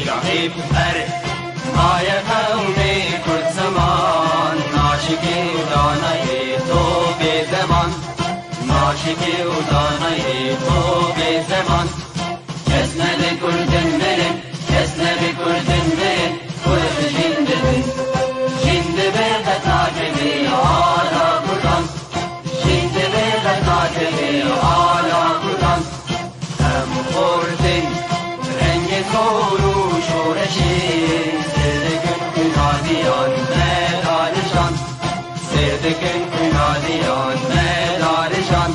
رهيب أري آية قومي كل زمان ناشكي وداني طوب زمان ناشكي وداني طوب زمان كسنا بكل دمرن كسنا بكل دمرن كل جندبن جندبن تتاجبي على قدام جندبن تتاجبي على قدام هم خوردن رنگ کورو شورشین سردکن کنادیان مدارشان سردکن کنادیان مدارشان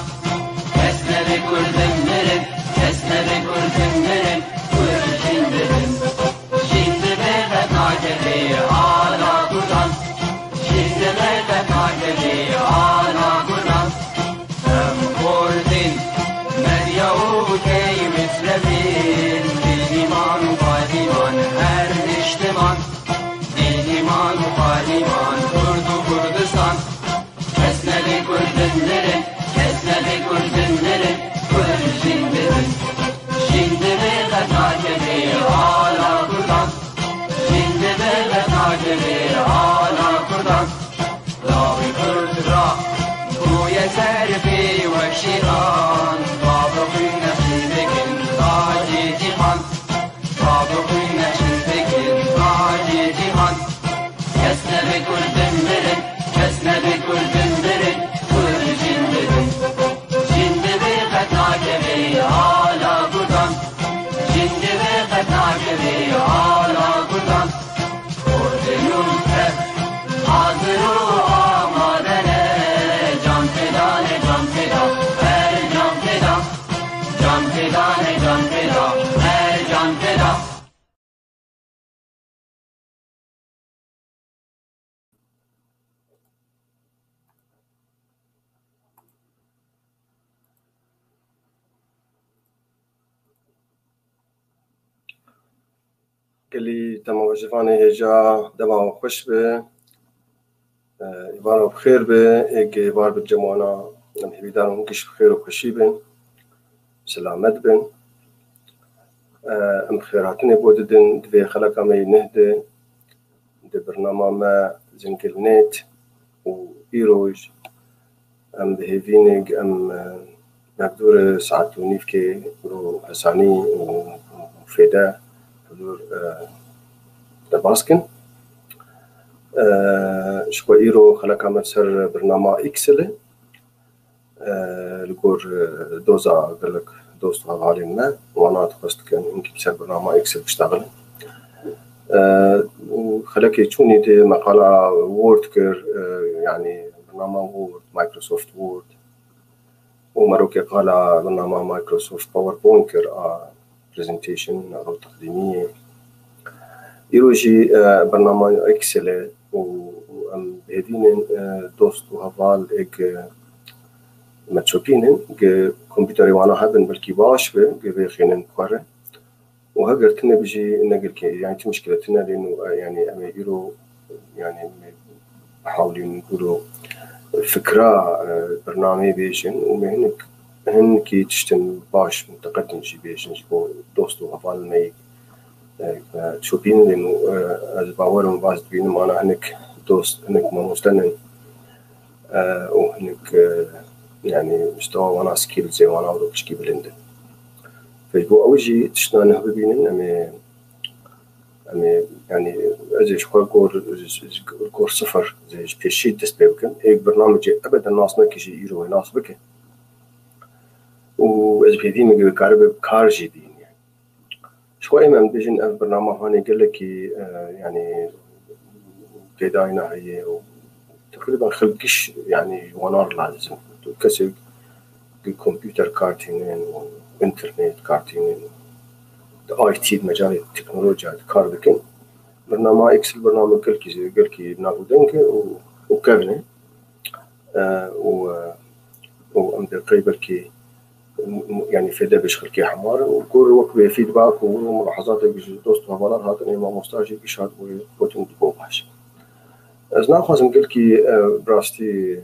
کسنه بکردن مرن کسنه بکردن مرن کل جندبن جندبن تتاجبی آلا کدان جندبن تتاجبی آلا کدان هم خوردن مدیاو کی مثلبین دیمان و قادیمان هر نشتمان دیمان و قادیمان کرد و کردستان کسنه بکردن مرن کسنه بکردن مرن کل جندبن جندبن تتاجبی آلا کدان جندبن تتاجبی آلا کدان لاوی کرد را بوی سرفی و شیران بابقی نشیدکن تاجی جیهان بابقی نشیدکن تاجی جیهان کسنه بکردن مرن کسنه بکردن مرن کل جندبن جندبن تتاجبی آلا کدان جندبن تتاجبی آلا کدان کردنون تب حاضر و آمادنه جان فدان جان فدا هر جان فدا جان فدان جان فدا هر جان فدا قلی تماشاگران هجا دما خوش به ایوان بخیر به ایک ایوان به جمعنا نمی دارم کش بخیر و خوشی بن سلامت بن ام خیراتنی بودن دوی خلق امی نهده ده برنامه ما زنگل نیت و ایروج ام بهیوینگ ام مقدور ساعت و نیف که رو حسانی و فیده حضور دباسكن شكو إيرو خلق عمل سر برنامج إكسل لقور دوزا قالك دوست غالي ما وأنا تخصت كان يمكن سر برنامج إكسل بشتغل خلق يشوني دي مقالة وورد كر يعني برنامج وورد مايكروسوفت وورد ومروكي قال برنامج مايكروسوفت باوربوينت كر برزنتيشن أو تقديمية يروجي برنامج إكسل وأم بهدين دوست وهفال إك متشوبينن كمبيوتر وانا هبن بلكي باش بخينن كوره وهقرتنا بيجي نقل يعني مشكلتنا لأنه يعني أما يرو يعني بحاولين نقولوا فكرة برنامج بيجن ومهنك هنكي تشتم باش متقدم جي بيجن جيبو دوست وهفال مي تشوبين لأنه باورم باز بين ما أنا هنك دوست هنك ما مستنن وهنك يعني مستوى وانا سكيل زي وانا وروكش كي بلندن فيبو أوجي تشنا نهب بينن أمي يعني أزي شوي كور صفر زي بيشيت تسبيبكن هيك برنامج أبدا الناس ما كيجي يروي ناس بك وإذا بيدين مجيب كارب كارجي بين يعني شوي ما بيجن البرنامج هاني قال لك يعني بداينا هي تقريبا خلقش يعني ونار لازم كسب الكمبيوتر كارتين وإنترنت كارتين اي تي مجال التكنولوجيا كاردكن برنامج اكسل برنامج قال كي نابودنك وكافني وام قريب كي يعني في دبش خلكي حمار وكل وقت فيدباك وملاحظات بيجي دوست وهبالات هاتن ما مستاجي كشات وتن بوباش ازنا خازم قال كي براستي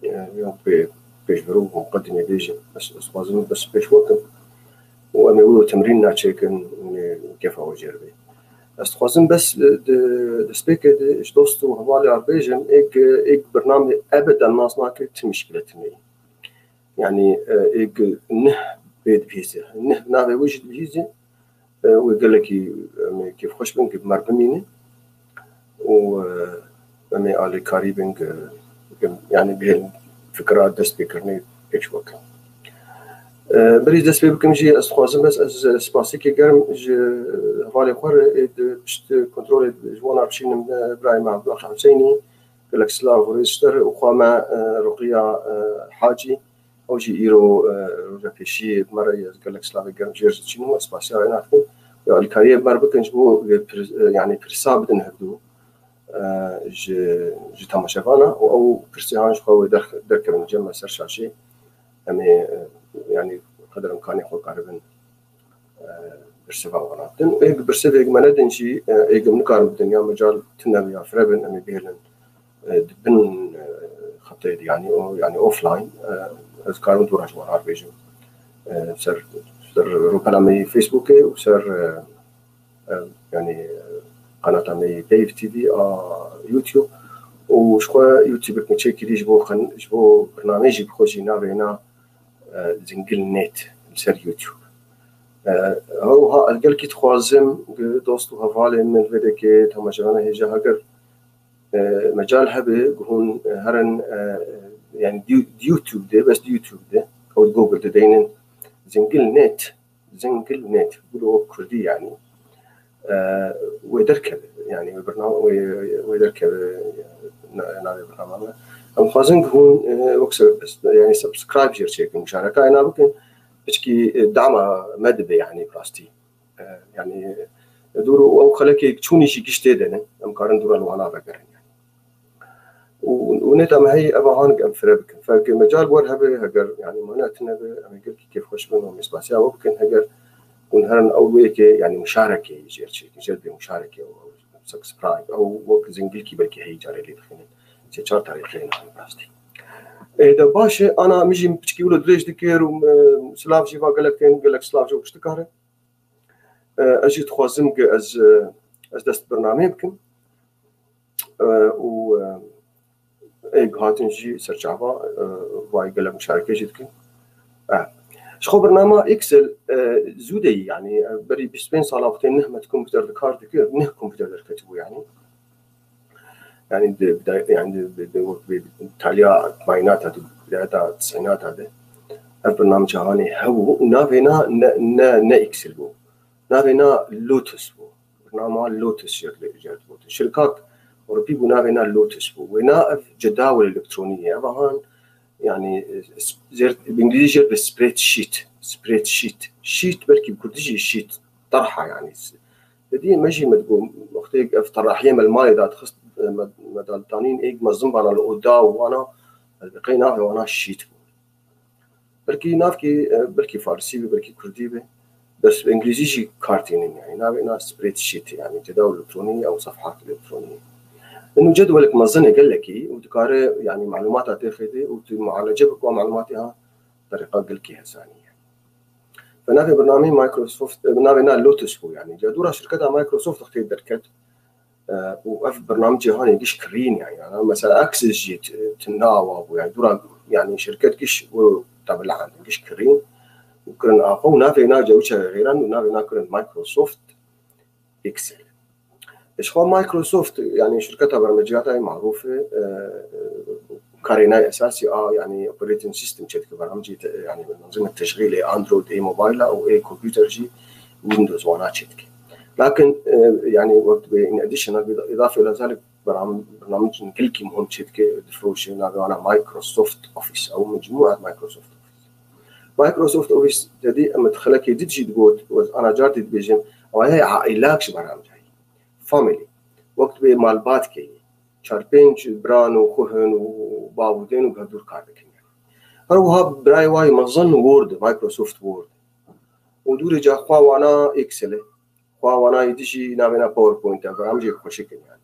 يوم بيش بروح مقدمة بيجي بس بازم بس بيش وقت وأنا أقول تمرين ناتشيكن كيف أوجر بي استخوازم بس دسبيك ايش دوستو هوالي عربيجم ايك برنامج ابدا ما صناك مشكلتني يعني ايك نه بيد فيزا نه نابي وجد فيزا ويقول لك كيف خوش بنك بمربميني و مي على كاريبنج يعني به فكرة دسبيكرني ايش وقت بريد دست بكم جي استخوازم بس از سپاسی که گرم حوالی خور بشت کنترل جوانا بشین ابراهیم عبدالله حسینی قالك سلاف وريستر وخوما رقية حاجي او جي ايرو رفيشي مرة قالك سلاف گرم جيرز شنو سپاسی ها نعرفون الكاريه مربكن جبو يعني برساب نهدو ج تماشانا او برسيهان شخو درك من جمع سرشاشي امي يعني قدر امكاني خو قربن برسفا وناتن ايق برسفا ايق مندن شي ايق منكار بالدنيا مجال تنبي افربن امي بيهلن دبن خطيد يعني اوف لاين اذكار دورج ورار بيجو سر روبلامي فيسبوك وسر يعني قناه مي بيف تي في يوتيوب وشخوا يوتيوب كنتشيكي لي جبو برنامج بخوجينا بينا زنقل نت لسر يوتيوب هو قال كي تخوازم دوستو هفالي من الفيديو تماشانا هيجا هاجر مجال هبه هون هرن يعني يوتيوب ده بس يوتيوب ده او جوجل ده دينن زنقل نت بيقولوا كردي يعني ويدركب يعني برنامج ويدركب نادي برنامج ام خازن هون وكسر يعني سبسكرايب جيرشيك مشاركه انا ممكن بشكي دعم مدبه يعني بلاستي يعني دورو او خلك تشوني شي كشتيدن ام قارن دور وانا بقرن يعني ونتا ما هي ابهان ام فربك فمجال ور هبه هجر يعني معناتنا ام قلت كيف خوش منهم مسباسيا وممكن هجر ونهرن او ويك يعني مشاركه جيرشيك جلب مشاركه او سبسكرايب او وقت زنقلكي بلكي هي جاري لي بخين سي چهار تاریخی نه بلاستي ده باشه انا ميجي بتشكي ولا دريج دكير وسلاف جيفا قالك سلاف جو بشتكاره اجي تخوازم از دست برنامجكم و اي هاتنجي سرچاوا واي قالك مشاركه جدكم شخو برنامج اكسل زودي يعني بري بسبين صالحتين نهمه كمبيوتر كارد دكير نه كمبيوتر كتبو يعني بداية يعني بالتالية ماينات هذا بداية التسعينات هذا البرنامج هاني هو نافينا نا إكسل بو نافينا لوتس بو برنامج لوتس جرد بو شركات أوروبية بو نافينا لوتس بو ونا جداول إلكترونية أبهان يعني زرت بالإنجليزي جرد سبريد شيت بركي بكرديجي شيت طرحة يعني دي ماشي مدقوم وقتك افتراحية من المال إذا تخص مدال تانين إيج مزم بنا الأودا وأنا بقينا وأنا شيت بركي نافكي بركي فارسي بركي كردي بس بالإنجليزي شيء كارتين يعني نافينا سبريد شيت يعني جداول إلكترونية أو صفحات إلكترونية إنه جدولك مزنة قال لك وتكاره يعني معلومات تاخذي ومعالجة بقى معلوماتها طريقة قال لك ثانية فنافي برنامج مايكروسوفت نافينا لوتس هو يعني جدورة شركتها مايكروسوفت اختي دركت وقف برنامج هاني قش كرين يعني أنا مثلا أكسس جيت تناوب يعني دورة يعني شركات قش وتابع عن قش كرين وكرن أخو نافي ناجوش غيران ونافي ناكرن مايكروسوفت إكسل إيش هو مايكروسوفت يعني شركتها برمجياتها معروفة كارينا أساسي يعني أوبريتنج سيستم شركة برامج يعني منظومة تشغيل أندرويد أي موبايل أو أي كمبيوتر جي ويندوز وانا شركة لكن يعني وقت in addition إضافة إلى ذلك برنامج نقلكي مهم شركة دفروش أنا مايكروسوفت أوفيس أو مجموعة مايكروسوفت أوفيس جدي أما تخلك يدجي تقول أنا جارتي بيجن وهي عائلاكش برامج هاي فاميلي وقت بمالبات كي شاربينج بران وخهن وبابودين وبهدور كاردك هروها براي واي مظن وورد مايكروسوفت وورد ودور جا خوا وانا اكسل خوا وانا يدشي نعملنا باوربوينت برامج خوشكن يعني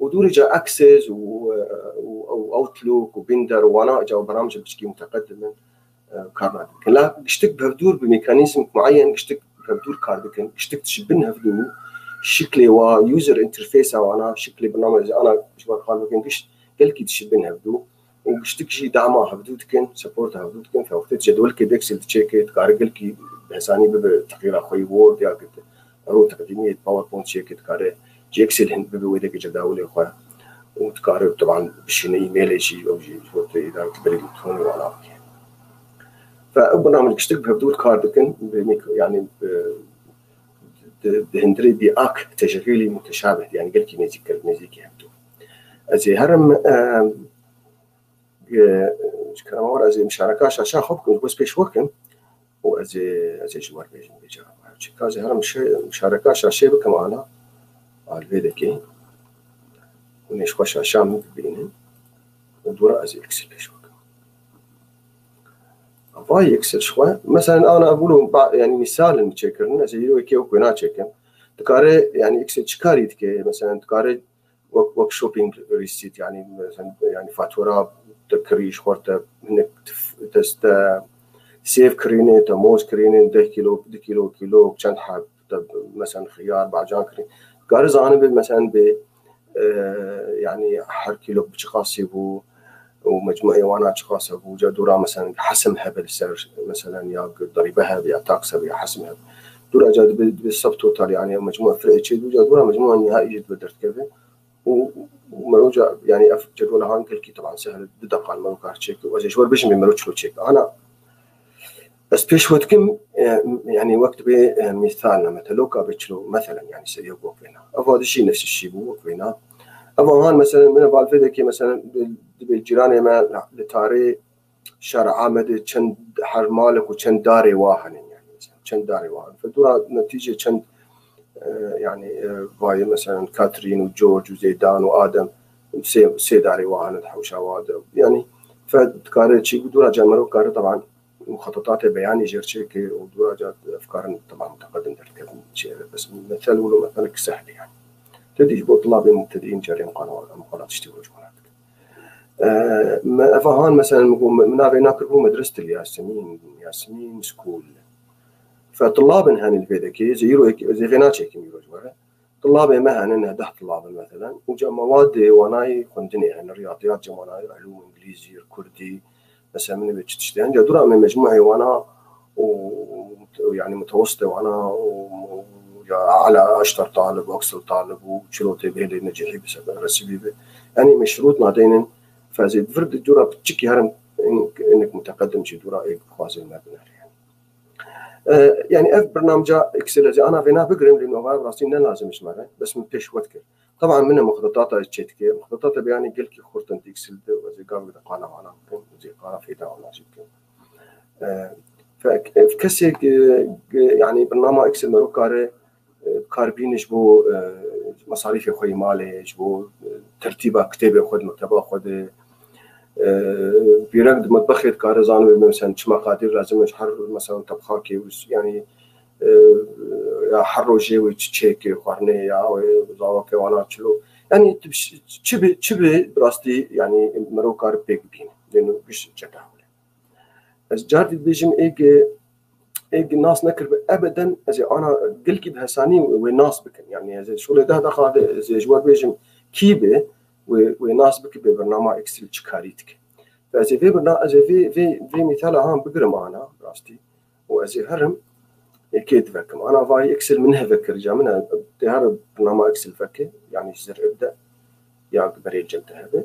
ودور جا اكسس او اوتلوك وبندر وانا جا برامج بشكل متقدم كارنا لا قشتك بهدور بميكانيزم معين قشتك بهدور كاردك قشتك تشبنها فدو شكلي ويوزر انترفيس وانا شكلي برنامج انا شو قال لكن قال كي تشبن هبدو وبشتكي دعمه هبدو تكن سبورت هبدو تكن في وقت جدول كي ديكسل تشيك قال كي بحساني بتغيير اخوي وورد يا كنت رو تقديميه باوربوينت تشيك قال جيكسل هند بودك جداول اخوي وتقارب طبعا بشين ايميل شيء او شيء اداره البريد الالكتروني ولا فبرنامج اشتك بهبدو كاردكن يعني بهندري بأك تشغيلي متشابه يعني قال كي نزيك هبدو ازي هرم كلام ورا ازي مشاركه شاشه خبكم بس بيش وكم وازي جوار بيجن بيجا كازي هرم مشاركه شاشه بكم انا على الفيديو ونيش خوش شام بينه ودورا ازي اكسل بيش وكم افاي اكسل شوي مثلا انا اقول يعني مثال نتشكرنا زي يو كي وكنا تشكم تكاري يعني اكسل شكاري تكي مثلا تكاري ورك شوبينج ريسيت يعني مثلا يعني فاتوره تكريش خورته انك تست سيف كرينه تموز كرينه 10 كيلو كان حاب مثلا خيار باجان كرين قارز انا مثلا ب يعني حر كيلو بشقاسي بو ومجموعه ايوانات شقاسه بو جدورا مثلا حسمها بالسعر مثلا يا ضريبها يا تاكسها يا حسمها دورا جاد بالسب توتال يعني مجموعه فرق شيء دورا مجموعه نهائي جد بدرت كذا ومروجع يعني جدول هانكل كي طبعا سهل دقة المروكار تشيك وزي شوار بيش من مروج له تشيك انا بس بيش وقتكم يعني وقت بمثالنا مثلا لو كابتشلو مثلا يعني سيو وقفنا افا هذا الشيء نفس الشيء وقفنا افا هان مثلا من بالفيديك مثلا بالجيران ما لتاري شارع عامد كان حر مالك وكان داري واحد يعني مثلا كان داري واحد فدورا نتيجه كان يعني باي مثلا كاترين وجورج وزيدان وادم سيداري وانا حوشا وادم يعني فكاري شيء بدورا جامرو كاري طبعا مخططات بياني جيرشيك ودورا جات افكار طبعا متقدم تركب بس مثل ولو مثلك سهل يعني تدي بو طلاب مبتدئين جارين مقالات تشتغل جوانات فهان مثلا من هناك هو مدرسه الياسمين سكول فطلاب هان الفيديكي زي فيناتشي كم يروجوا طلاب مهن انه 10 طلاب مثلا وجا مواد وناي كنتني يعني رياضيات جماناي علوم انجليزي كردي مثلا من بتشتغل جا دورا من مجموعه وانا ويعني متوسطه وانا على اشطر طالب واكثر طالب وشلوتي به اللي نجحي بسبب رسبي يعني مشروطنا دينا فزيد فرد دورا بتشكي هرم انك متقدم شي دورا اي خاص المبنى يعني اف برنامج اكسل زي انا فينا بقرم لانه راسي لازم اسمعها بس من بيش وتكر طبعا من مخططات تشيتكي مخططات يعني قلت لك خرطن اكسل زي قال قال انا زي قال في داون ناشك فكسي يعني برنامج اكسل مروكاري كاربين جبو مصاريف خوي مالي جبو ترتيبه كتابه خد مكتبه خد بيرقد مطبخ كارزان مثلا شما قادر لازم يحر مثلا طبخاكي يعني حرو جيوي تشيكي قرني يا زاوكي وانا تشلو يعني تشبي براستي يعني مروكار بيك بين لانه بيش جداول از جاردي بيجم ايج الناس نكر ابدا زي انا قلت بهساني والناس بكن يعني زي شغل ده هذا زي جوار بيجم كيبه وناس بك ببرنامج اكسل تشكاريتك فازي في برنامج في مثال هام بقرم انا براستي وازي هرم اكيد فكم انا فاي اكسل منها فكر جا منها هذا برنامج اكسل فكر يعني زر ابدا يا بريد جلت هذا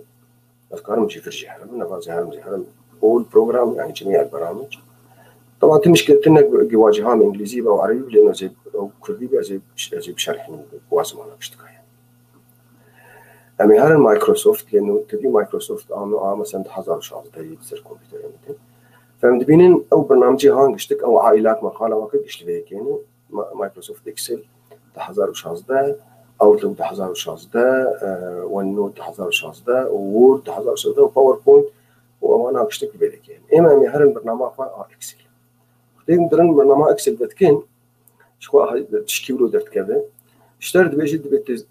اذكر مشي فرجي هرم انا فازي هرم اول بروجرام يعني جميع البرامج طبعا المشكله انك يواجهها انجليزي او عربي لانه زي او كردي زي بشرح واسم انا بشتكي يعني هذا مايكروسوفت لانه تبي مايكروسوفت مثلا حزر شخص يصير كمبيوتر يعني فمدبينين او برنامجي هان قشتك او عائلات مقاله وقت قشتك يعني مايكروسوفت اكسل حزر شخص ده اوتلوك حزر شخص ده ون نوت حزر شخص ده وورد حزر شخص ده وباوربوينت وانا قشتك بيدك يعني اما هذا البرنامج اكسل تقدرن برنامج اكسل بتكين شو تشكيله درت كذا اشترت بيجد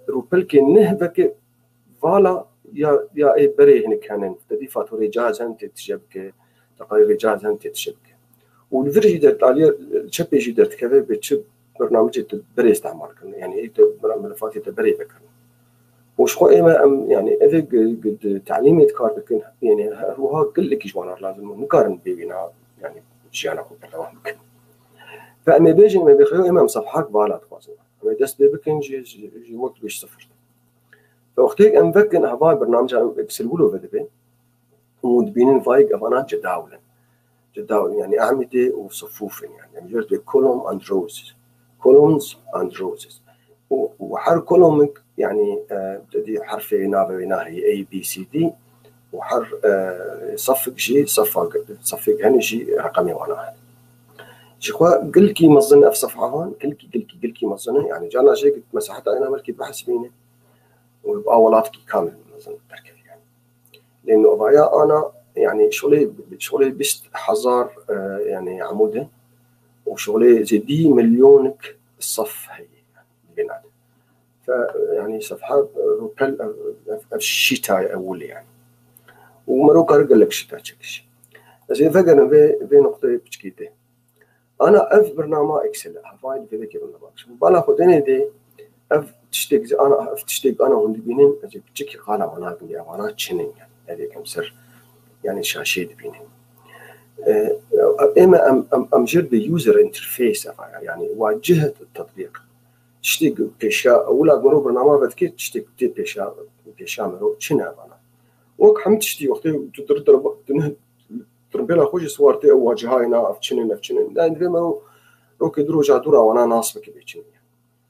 روبلكي نهبك فالا يا اي بري هنا كان تدي فاتوري جاهز انت تشبك تقريبا جاهز انت تشبك والفيرجي درت عليه شبي جدرت كذا بتشب برنامج تبري استعمال كنا يعني ملفات تبري ذكرنا وش هو إما يعني إذا قد تعليمي تكار كن يعني هو كل لك جوانا لازم مقارن بينا يعني شيء أنا أقول كلام ممكن فأما بيجي ما بيخيو إما صفحات بالات قاسمة أما دس بيبكن جي وقت بيش صفر فوقتك أم فكن هواي برنامج إكسل ولو بدبي ودبينين فايق أفانات جداول يعني أعمدة وصفوفين يعني مجرد كولوم أند روز columns and rows وحر كولومك يعني بدي حرف نابي ناهي A B C D وحر صفق شيء صفق هني شيء رقمي وانا شخوا قلكي مظنة في صفحة هون قلكي مظنة يعني جانا شيء قلت مساحتها أنا ملكي بحث بيني وبأولاتك كامل مظنة تركب يعني لأنه أبايا أنا يعني شغلي بست حزار يعني عمودة وشغلي زي دي مليونك الصف هي بينات فيعني صفحات الشتاء أول يعني ومروك أرجع لك شتاء شكل زين فقرنا في نقطة بتشكيته أنا أف برنامج إكسل هفايد في ذيك البرنامج بالا خدني دي أف تشتق أنا أف تشتق أنا هون بينين أجيب تشكي قالة وانا بني وانا تشنين يعني هذه كم سر يعني شاشة بينين إما أم جرب يوزر انترفيس يعني واجهة التطبيق تشتق بيشا ولا مرو برنامج بتكيد تشتق بيشا مرو شنو أنا وك حمت تشتي وقت تضرب تربيلا خوش سوارتي أو واجهاينا أفتشنين لأن في مرو روك دروجا دورا وانا ناس بكبيتشين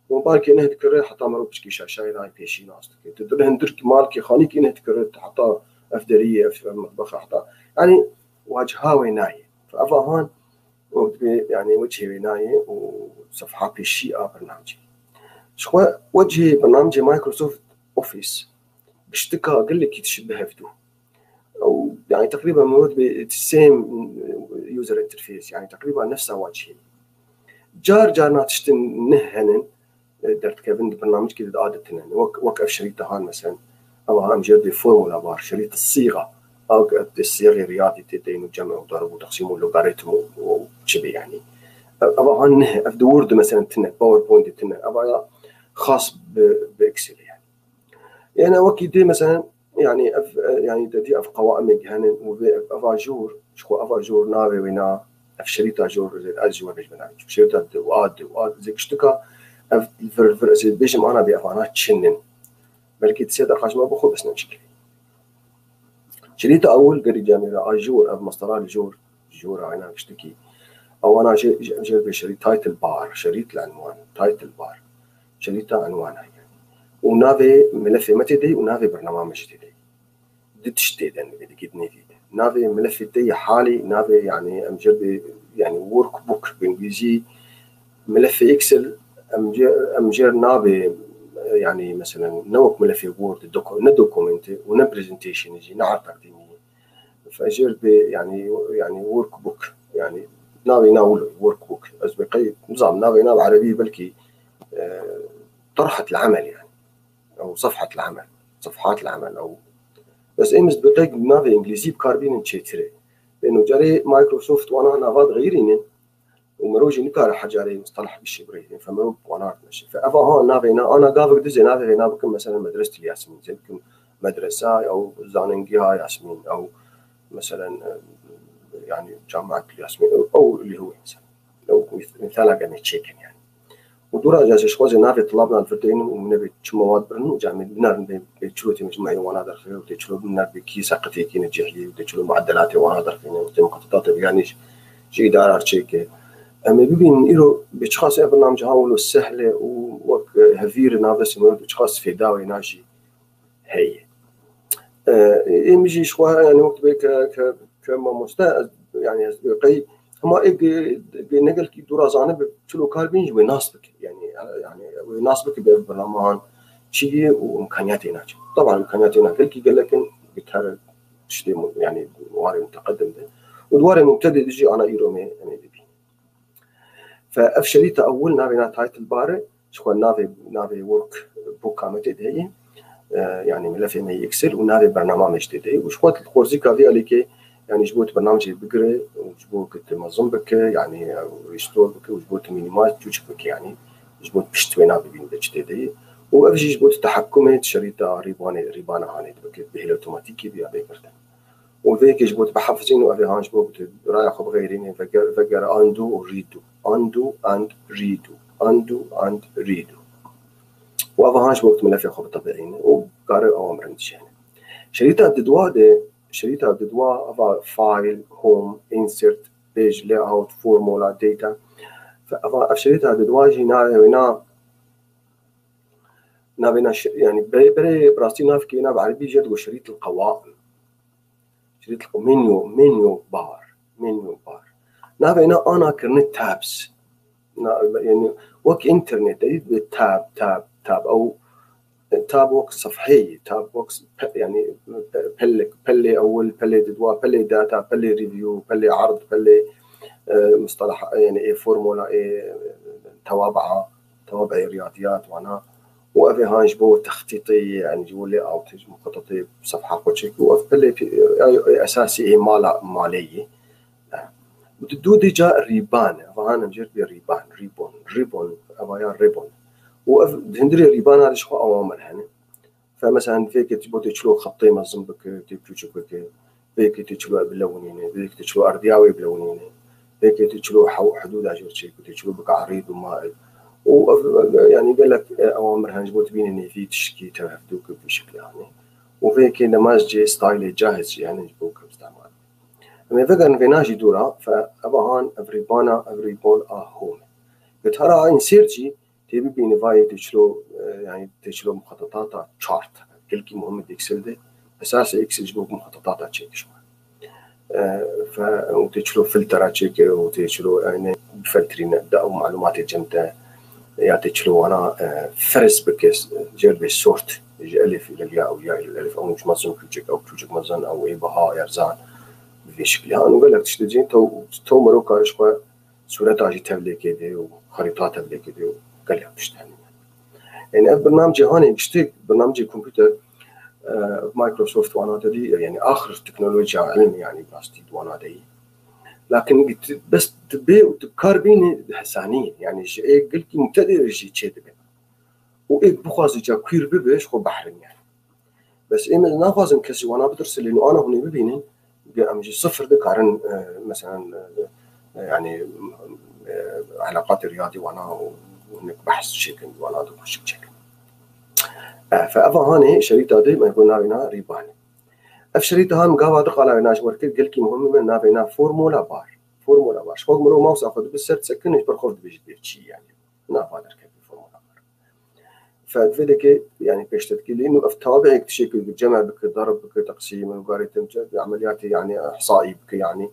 وبالك إنه تكرر حتى مرو بشكي شاشاي راي بيشي ناس تدري هندرك مالك خانيك إنه تكرر حتى أفدرية في المطبخ حتى يعني واجهاوي ناي فأفهان يعني وجهي ناي وصفحة بيشي برنامجي شو وجهي برنامج مايكروسوفت أوفيس بشتكى قال لك يتشبه فدو أو يعني تقريبا موجود بالسيم يوزر انترفيس يعني تقريبا نفسه وجهي جارنا تشتن نهنن درت كيفن برنامج كده عادة وقف شريط هان مثلا أو هم جرب فورمولا بار شريط الصيغة أو الصيغة الرياضي تدين وجمع وضرب وتقسيم ولوغاريتم وشبه يعني أبغى هن في وورد مثلا تنا باوربوينت تنا أبغى خاص بإكسل يعني وكيدي مثلا يعني تدي أف قوائم جهنن وأفاجور شو أفاجور ناوي ونا أف شريطة جور زي أجوا بيج بناء شريطة واد زي كشتكا أف زي بيج معنا بأفانات شنن بلكي تسيد أخاش ما بخو بس نمشي شريطة أول قري جامعة أجور أف مصدر جور عينا كشتكي أو أنا جير بشريط تايتل بار شريط العنوان تايتل بار شريطة عنوانها يعني ونافي ملف متدي ونافي برنامج تدي دتشتي يعني بدي كدني دي نافي ملف تدي حالي نافي يعني أمجر يعني ورك بوك بالإنجليزي ملف إكسل أمجر نافي يعني مثلا نوك ملف وورد ندوكومنت ونبرزنتيشن يجي نعرف تقديمي فأجر يعني ورك بوك يعني نافي ناول ورك بوك أسبقي نظام نافي ناو عربي بلكي طرحة العمل يعني أو صفحة العمل صفحات العمل أو بس إيه مسبقي نافي إنجليزي بكاربين تشيتري لأنه جاري مايكروسوفت وأنا نافات غيرين ومروجي نكار حجاري مصطلح بالشبري فمرو وانا ماشي فأفا هون نافي أنا قافك دزي نافي نافكم مثلا مدرسة الياسمين زيكم مدرسة أو زاننجيها ياسمين أو مثلا يعني جامعة الياسمين أو اللي هو إنسان لو مثال قام يتشيكن يعني ودورا جالس شخوزي نافي طلابنا الفردين ومن بيت مواد برنو جامع بنار بيتشلوتي مجموعي وانا درخي وتشلو بنار بكيسة قتيكي نجيحي وتشلو معدلاتي وانا درخي وتمقططاتي بيانيش شيء دار أرشيكي أما بيبين إيرو بيشخاص برنامج هاولو السهلة ووك هفير نافس مرد بيشخاص في داوي ناجي هي يمشي شوها يعني وقت بيك كما مستاء يعني قي هما نقل كي دورا زانب بتشلو كاربينج ويناسبك يعني ويناسبك ببرنامج شيء وإمكانياتي ناجي طبعا إمكانياتي ناجي قال لكن بتهرب تشتي يعني واري متقدم ده ودواري مبتدئ يجي أنا إيرو مي يعني فأف شريطة أول نافي تايتل بار شو نافي ورك بوك عملت هي يعني ملف مي إكسل ونافي برنامج جديد وشو الخورزي كافي عليك يعني جبوت برنامج بقري وجبوت تنظم بك يعني ريستور بك وجبوت مينيمايز توجك بك يعني جبوت بشتوينا بين بجتدي وأفجي جبوت تحكمات شريطة ريبانة هاني بك بهل أوتوماتيكي بيا بيكرتن وذيك جبوت بحفظين وأبي هان جبوت رايح بغيرين فقر أندو وريدو أندو أند ريدو أندو أند ريدو وأبي هان جبوت ملف خب طبيعيين وقارئ أوامر نتشين شريطة بددوا أبا فايل هوم إنسرت بيج لاي أوت فورمولا داتا فأبا شريطة بددوا جينا نابنا يعني بري براستي نافكينا بعربي جد وشريط القوائم شريط منيو بار نابنا أنا كرنت تابس يعني وك إنترنت تاب أو تاب بوكس صفحية تاب بوكس يعني بلي أول بلي ددوا بلي داتا بلي ريفيو بلي عرض بلي مصطلح يعني إيه فورمولا إيه توابع رياضيات وأنا وأبي هاي جبو تخطيطي يعني جبو لي أو تجي مخططي بصفحة كوتشيك وأف بلي أساسي إيه مالية وتدودي جاء ريبان فأنا مجرد ريبون أبايا ريبون وهندري ريبان هذا شو أوامر يعني فمثلا فيك تبغى تشلو خطي مزم بك تبتوش بك فيك تشلو بلونينه فيك تشلو أردياوي بلونينه فيك تشلو حدود أجر شيء تشلو بك عريض ومائل يعني قال لك أوامر هنجبوت بين إن في تشكي تهدوك بشكل يعني وفيك نماذج ستايل جاهز يعني نجبوك باستعمال أما فقر في ناجي دورا فأبهان أفريبون هون بتهرا إنسيرجي تبي بين فاي تشلو يعني تشلو مخططات شارت كل كي مهم إكسل ده أساس إكسل جبوك مخططات تشيك شو ف وتشلو فلتر تشيك وتشلو يعني فلترين أو معلومات الجمدة يعني تشلو أنا فرس بكيس جرب سورت يجي ألف إلى الياء أو ياء إلى الألف أو مش مزن كوجك أو كوجك مزن أو إيه بها يرزان بشكل يعني وقال لك تشتجين تو مروكا شوي صورات عجي تبلي كده وخريطات تبلي كده وقال لك تشتغل يعني برنامج هاني بشتغل برنامج كمبيوتر مايكروسوفت وانا دي يعني آخر تكنولوجيا علم يعني باستيد وانا دي لكن بس تبي وتبكار بيني حسانية يعني شيء قلت مبتدئ شيء كذا وإيه بخواز جا كوير ببيش خو بحر يعني بس إيه من ناخذ كسي وانا بدرس لأنه أنا هنا ببيني بأمجي صفر ذكرن مثلا يعني علاقات الرياضي وانا وهناك بحث شكل وانا دوك شكل فأفا هاني شريطة دي ما يكون نابينا ريباني أف شريطة هان مقاوة دق على ناش وركد قلكي مهم من نابينا فورمولا بار شوق منو موس أخذ بالسر تسكنش برخوض بيجي يعني نافا دركب فورمولا بار فذلك يعني بيشتكي لأنه أف توابع تشكل بالجمع بك ضرب بك تقسيم وقاريتم عمليات يعني إحصائي بك يعني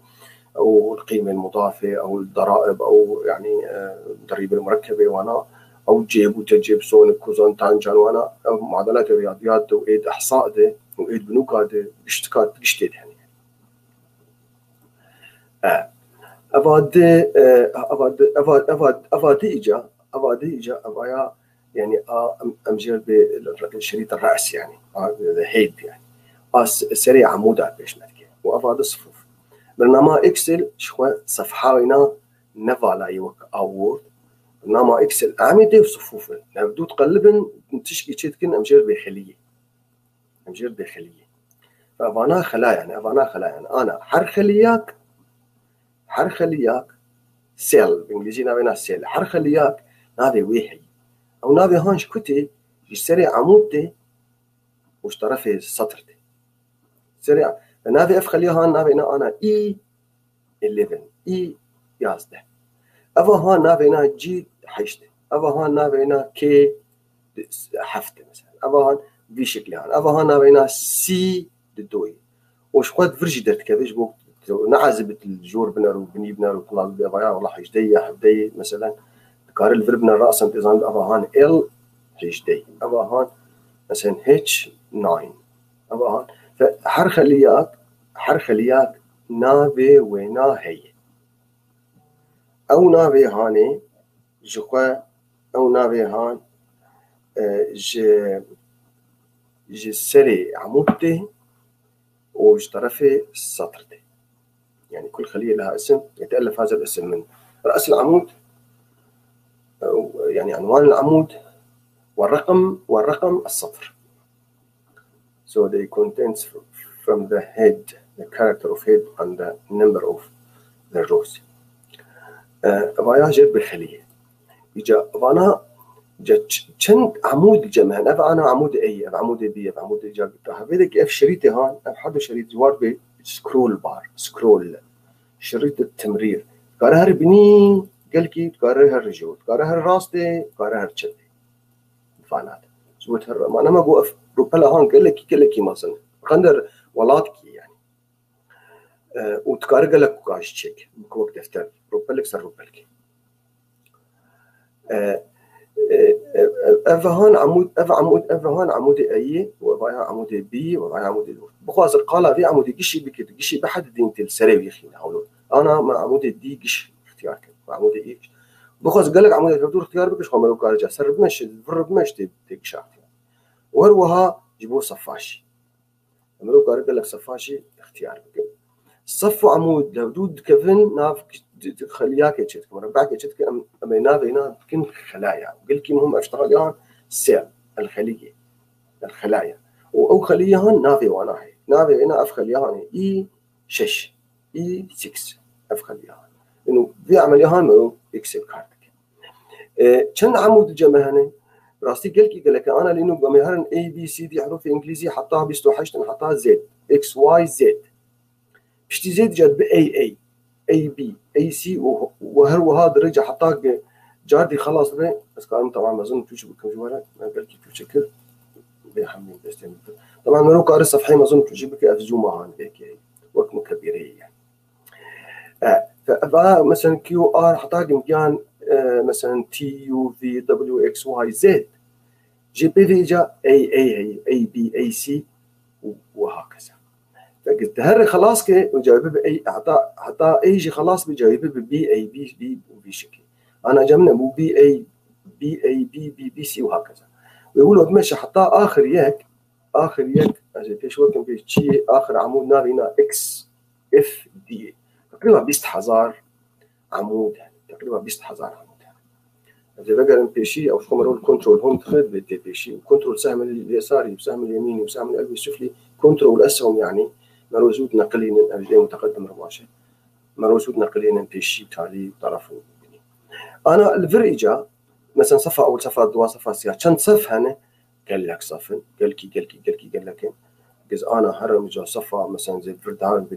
أو القيمة المضافة أو الضرائب أو يعني الضريبة المركبة وانا أو جيب وتجيب سون كوزون تانجان وانا أو معادلات الرياضيات وإيد إحصاء ده وإيد بنوك ده اشتكات بشتيد يعني أفادي إجا أبايا يعني أمجر بالشريط الرأس يعني هيد يعني سريع عمودات بيش نتكي وأفادي صفوف برنامج إكسل شوي صفحة نفالا يوك أوورد برنامج إكسل عميدة وصفوفه نبدو تقلبن تشكي تشتكن أمجر بخلية فأنا خلايا أنا حر خلياك سيل بالإنجليزي نابينا سيل حر خلياك نابي ويحي أو نابي هانش كتي يسري عمودتي وش طرفي سطرتي سريع نابي أف خليها نابينا أنا إي 11 إي يازده أفا هان نابينا جي حيشته أفا هان نابينا كي حفته مثلا أفا هان بشكل هان أفا هان نابينا سي ددوي وش قد فرجي درت كذا بوك نعزبت الجور بنر وبني بنر وطلع بيا والله حيشدي حبدي مثلا كار الفرب بنر رأسا تزان أفا هان ال حيشدي أفا هان مثلا H 9 أفا هان فحر خلياك نابي وينا هي أو نابي هاني جقا أو نابي هان ج سري عمودتي وج طرفي سطرتي يعني كل خلية لها اسم يتألف هذا الاسم من رأس العمود يعني عنوان العمود والرقم السطر. So they contains from the head, the character of head and the number of the rows. فايا جد بالخلية إجا فانا جت كم عمود جمعنا فانا عمود A عمود B عمود إجا هذيك اف شريطي هان حد شريط جوار بسكرول بار سكرول شريط التمرير قارها بني قال كي قارها الرجول قارها الراستي قارها الشدي فانات سويت ما انا ما بوقف روبلا هان قال لك مثلا قندر ولاتكي يعني وتقارق لك كاش تشيك بكوك دفتر روبلك سر روبلك افهان عمود اي وفايا عمود بي وفايا عمود بخواز القاله في عمود قشي بحد دين السريوي خينا هولو انا مع عمود دي قش اختيارك مع عمود اي بخواز قال لك عمود الدور اختيار بكش خملو كارجا سرب مش فرب مش تقش وروها جيبوا صفاشي عملوا قال لك صفاشي اختيار بك صف عمود لو دود كفن ناف خلياك يشتك مربعك يشتك أما ناف كن خلايا قل كي مهم أشتغلها سيل الخلايا أو خليهن نافي وانا هي نافي هنا أف خليهن إي 6 إي 6 أف خليهن إنه في عمليهن مو إكسل كارتك كم عمود جمعهن راستي قال لك أنا لأنه جمعهن A B C D حروف إنجليزي حطها بستوحشتن حطها Z X Y Z بشتي زيد جاد بأي أي بي أي سي وهذا رجع حطاك جاردي خلاص به بس كان طبعا ما أظن توش بكم جوالات ما قال كي توشكل بيحمل بس طبعا ما روك قاري صفحة ما أظن توش بك أفزوما هان بيك وقت مكبرية يعني فبقى مثلا كيو آر حطاك مكان مثلا تي يو في دبليو إكس واي زد جي بي في جا أي بي أي سي وهكذا فقلت هري خلاص كي وجايبه بأي حتى أي شيء خلاص بجايبه ببي أي بي وبي شكل أنا جمنا مو بي أي بي سي وهكذا ويقولوا بمشي حتى آخر يك أجل في شو كم بيجي آخر عمود نارينا إكس إف دي تقريبا 20,000 عمود تقريبا 20,000 عمود أجل بقى بيشي أو شو مرون كنترول هون تخد بدي بيشي وكنترول سهم اليساري وسهم اليميني وسهم القلبي السفلي كنترول أسهم يعني مروزود نقلين أجل متقدم رماشة مروزود نقلين بيشي تالي طرفه أنا الفريجة مثلا صفة أول صفة دوا صفة سياح كان صف هنا قال لك صف قال لك جز أنا هرم جا صفة مثلا زي فرد هرم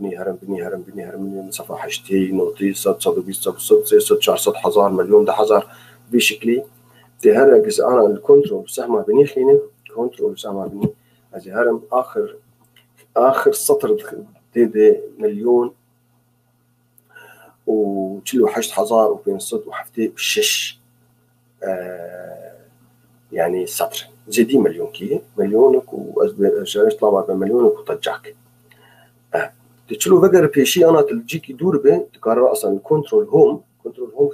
بني صفة حشتي نوتي صد بيس صد 400,000 مليون ده حزار بشكلي تهرم جز أنا الكنترول سهمة بني خيني كنترول سهمة بني أجي هرم آخر سطر دي مليون وشلو 8,000 وبين صد وحفتي بشش يعني سطر زي مليون كي مليونك وجارش طلع بمليونك وطجعك تشلو فقر بيشي أنا تلجيك يدور به تقرر أصلا الكنترول هوم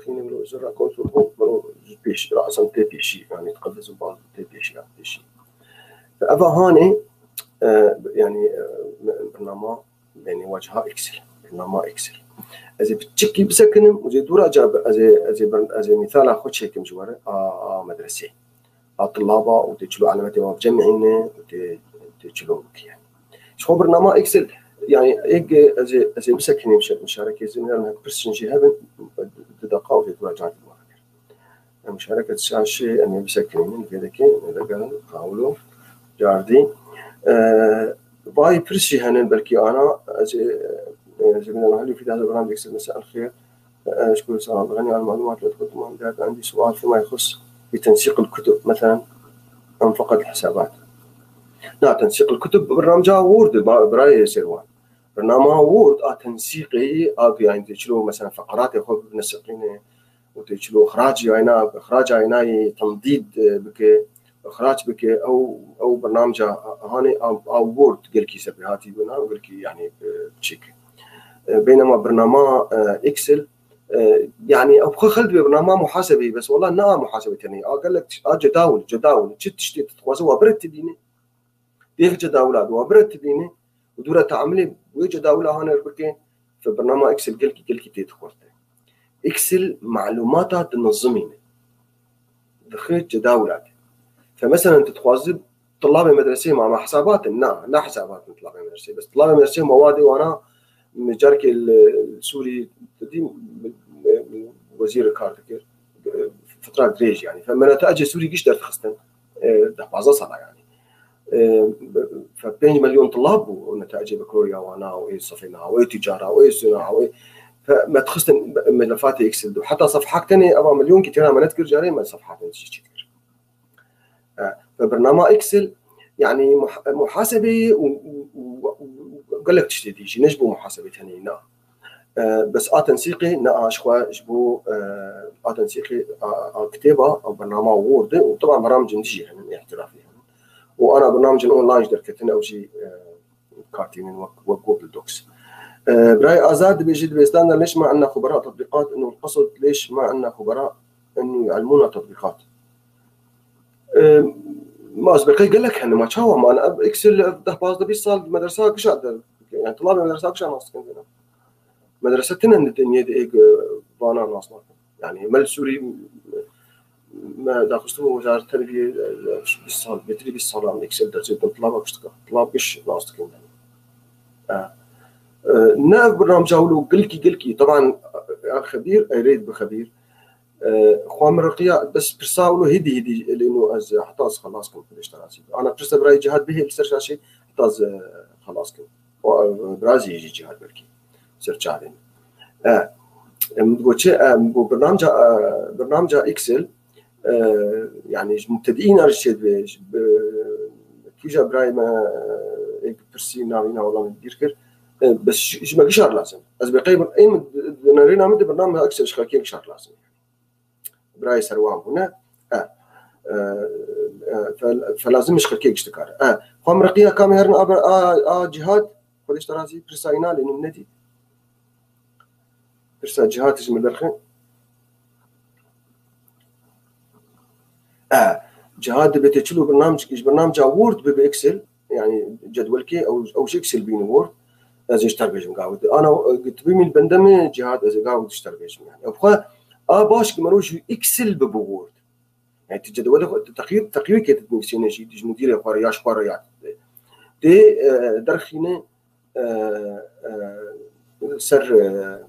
خيني ملو زرع كنترول هوم ملو بيشي رأسا تي بيشي يعني تقفزوا بعض تي بيشي فأبا هاني يعني برنامج يعني واجهة إكسل برنامج إكسل إذا بتشكي بسكنم وزي دورة جاب إذا مثال أخذ شيء كم جواره مدرسة طلابة وتشلو علامات ما بجمعينه وتشلو يعني شو برنامج إكسل يعني إيج إذا بسكنم مشاركة زميلنا برسنجي هذا دقائق وزي دورة جاب مشاركة شاشة أنا بسكنين في ذاك إذا قالوا جاردي باي برسي هنن بلكي أنا زميلنا هل في هذا البرنامج إكسل مساء الخير أشكر سلام غني عن المعلومات اللي تقدمها عندي سؤال فيما يخص بتنسيق الكتب مثلا أم فقط الحسابات. لا تنسيق الكتب برنامج وورد براي سيروان برنامج وورد تنسيقي يعني تشلو مثلا فقرات يخوف بنسقينه وتشلو إخراج عيناي تمديد بك إخراج بك أو برنامج هاني أو وورد قال كي سبيهاتي بنا قال كي يعني بتشيك بينما برنامج إكسل يعني أبغى خلد ببرنامج محاسبي بس والله إنها محاسبة يعني قال لك جداول تشتي تتوازوا برتبينه ديف جداولات وبرتبينه ودورة تعملي وجداولة هنا بك فبرنامج اكسل قلكي تدخلته اكسل معلوماتها تنظمين دخلت جداولات. فمثلا تتخوازب طلاب المدرسه مع حسابات لا حسابات من طلاب المدرسه، بس طلاب المدرسه موادي وانا مجارك السوري وزير الكارتكر فتره دريج يعني. فما نتاجي سوري قش درت خستن ده بعض صلا يعني ف2 مليون طلاب ونتائج بكالوريا وانا وايه صفينا وايه تجاره وايه صناعه وايه. فما تخستن ملفات اكسل وحتى صفحات ثانيه 4 مليون كثير ما نذكر جاري ما صفحات كثير. فبرنامج اكسل يعني محاسبه وقال لك تشتي شيء نجبو محاسبه ثانيه بس تنسيقي اشخوا جبو تنسيقي كتابه او برنامج وورد وطبعا برامج نجي يعني احترافي يعني. وانا برنامج اونلاين دركتن او شيء كارتين وجوجل دوكس. براي ازاد بيجي بيستنى ليش ما عندنا خبراء تطبيقات انه القصد ليش ما عندنا خبراء انه يعلمونا تطبيقات. ما اسبقي قال لك انا ما تشاو ما انا اكسل ده باز ده بيصال مدرسه كشاد يعني طلاب المدرسه كشان ناس كنا مدرستنا الدنيا دي بانا ناس يعني مال سوري ما داخلوا وزاره التربيه بالصال بتري بالصال عن اكسل درجه طلاب كشتك طلاب كش ناس كنا ناف برنامج جاولو قلكي طبعا خبير اريد بخبير خوام رقيا بس برساولو هدي لانه از حتى خلاص كم في الاشتراك انا برسا براي جهاد به بسرش شيء حتى خلاص كم برازي يجي جهاد بركي سيرش عليه برنامج اكسل يعني مبتدئين ارشد كيجا براي ما برسي ناوينا والله مدير بس ما قشار لازم از بقيب اي نرينا مد برنامج اكسل شخاكي قشار لازم براي سروام هنا فلازم يشخاكي قشتكار قام رقيا كام هرنا جهاد خدش ترازي برساينا لانه مندي برسا جهاد تجمع درخين جهاد بتشلو برنامج وورد باكسل يعني جدولكي او شي اكسل بين وورد لازم يشترك قاعد انا قلت بمن بندمي جهاد از قاعد يشترك يعني ابغى باش مروش اكسل بوورد يعني تجدول تقرير كي تمشي شي تجي مدير قرياش قريات دي درخينه سر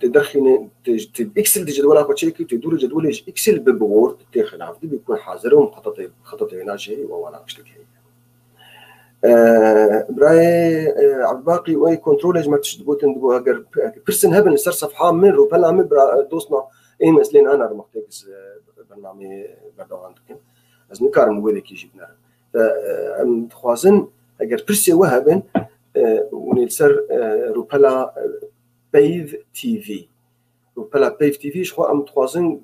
تدخين اكسل جدولها كوتشيكي تدور جدول اكسل بوورد تخلاف دي بيكون حاضر ومخطط هنا شيء وانا اشتك هي براي عبد الباقي واي كنترول ما تشدبوتن دبو اگر بيرسن هبن سر صفحه من روبلا مبرا دوسنا اي مسلين انا مختكس برنامج بردوان دكن از نكار مويده كي جبنا ام خوازن اگر بيرسي وهبن ونسر روبلا بيف تي في وبلا بيف تي في شو ام تخوازن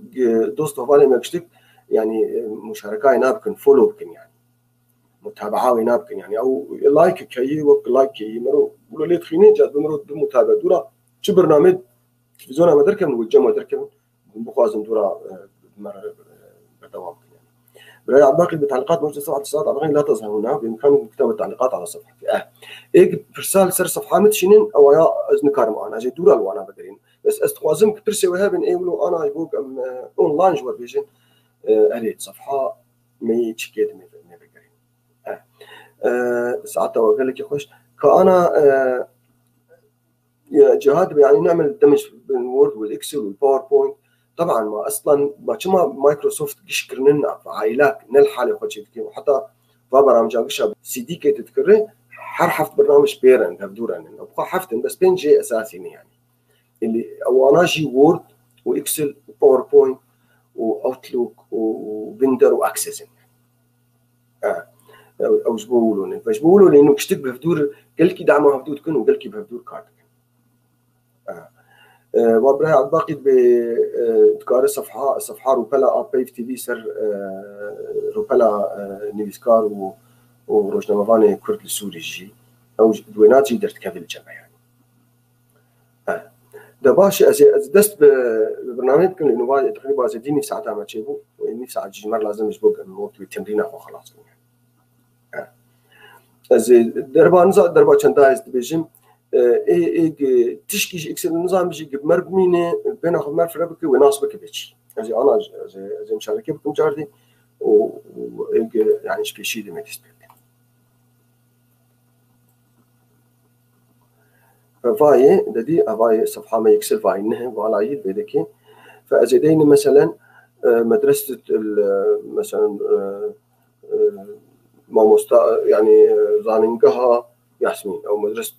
دوست هوالي ماكشتك يعني مشاركه نابكن فولو بكن يعني متابعه نابكن يعني او لايك كي وك لايك كي مرو ولا لي تخيني جات بمرو بمتابعه دورا شو برنامج تلفزيون ما دركم والجمع دركم بخوازن دورا بدوام يعني براي عباقي بتعليقات موجوده صفحه اتصالات ابغي لا تظهر هنا بامكان كتابه التعليقات على صفحتي ايه برسال سر صفحه متشنين او يا ازنكار معنا جي دورا وانا بدرين بس استخوازم كبرسي وهابن ايه ولو انا يبوك اونلاين جوا فيجن اريد صفحه مي تشكيت مي بقرين ساعتها وقال لك يخش كانا يا جهاد يعني نعمل دمج بين الوورد والاكسل والباوربوينت طبعا ما اصلا ما كما مايكروسوفت يشكرنا عائلات نلحاله خوتشي وحتى برامج قشب سي دي كي تذكري حرحفت برنامج بيرن هبدورن ابقى حفتن بس بين جي اساسي يعني اللي او انا جي وورد واكسل وباوربوينت واوتلوك وفيندر واكسس او جبولون فاش بقولوا لانه كشتك بهدور قالكي دعمه هبدود كن وقالكي بهدور كارت وبراي باقي بتكار صفحه روبلا بيف تي في سر روبلا نيفسكار وروجنامافاني كرد السوري جي او دوينات جي درت كافل الجامعه يعني ده باشا از دست ببرنامج كن لانه تقريبا زديني ساعتها ما تشيبو واني ساعه جمر لازم يسبق الوقت والتمرين خلاص يعني از دربا نزا دربا چندايز بيجم تشكي اكسل النظام بيجي مربمينه بين اخذ مرف ربك وناصبك بيجي زي انا زي مشاركه بكم جاردي و يعني شبيشي دي ما تسبب فاي ددي افاي صفحه ما يكسل فاي انها ولا بيدك فازيدين مثلا مدرسه مثلا ما مستا يعني زاننقها ياسمين او مدرسه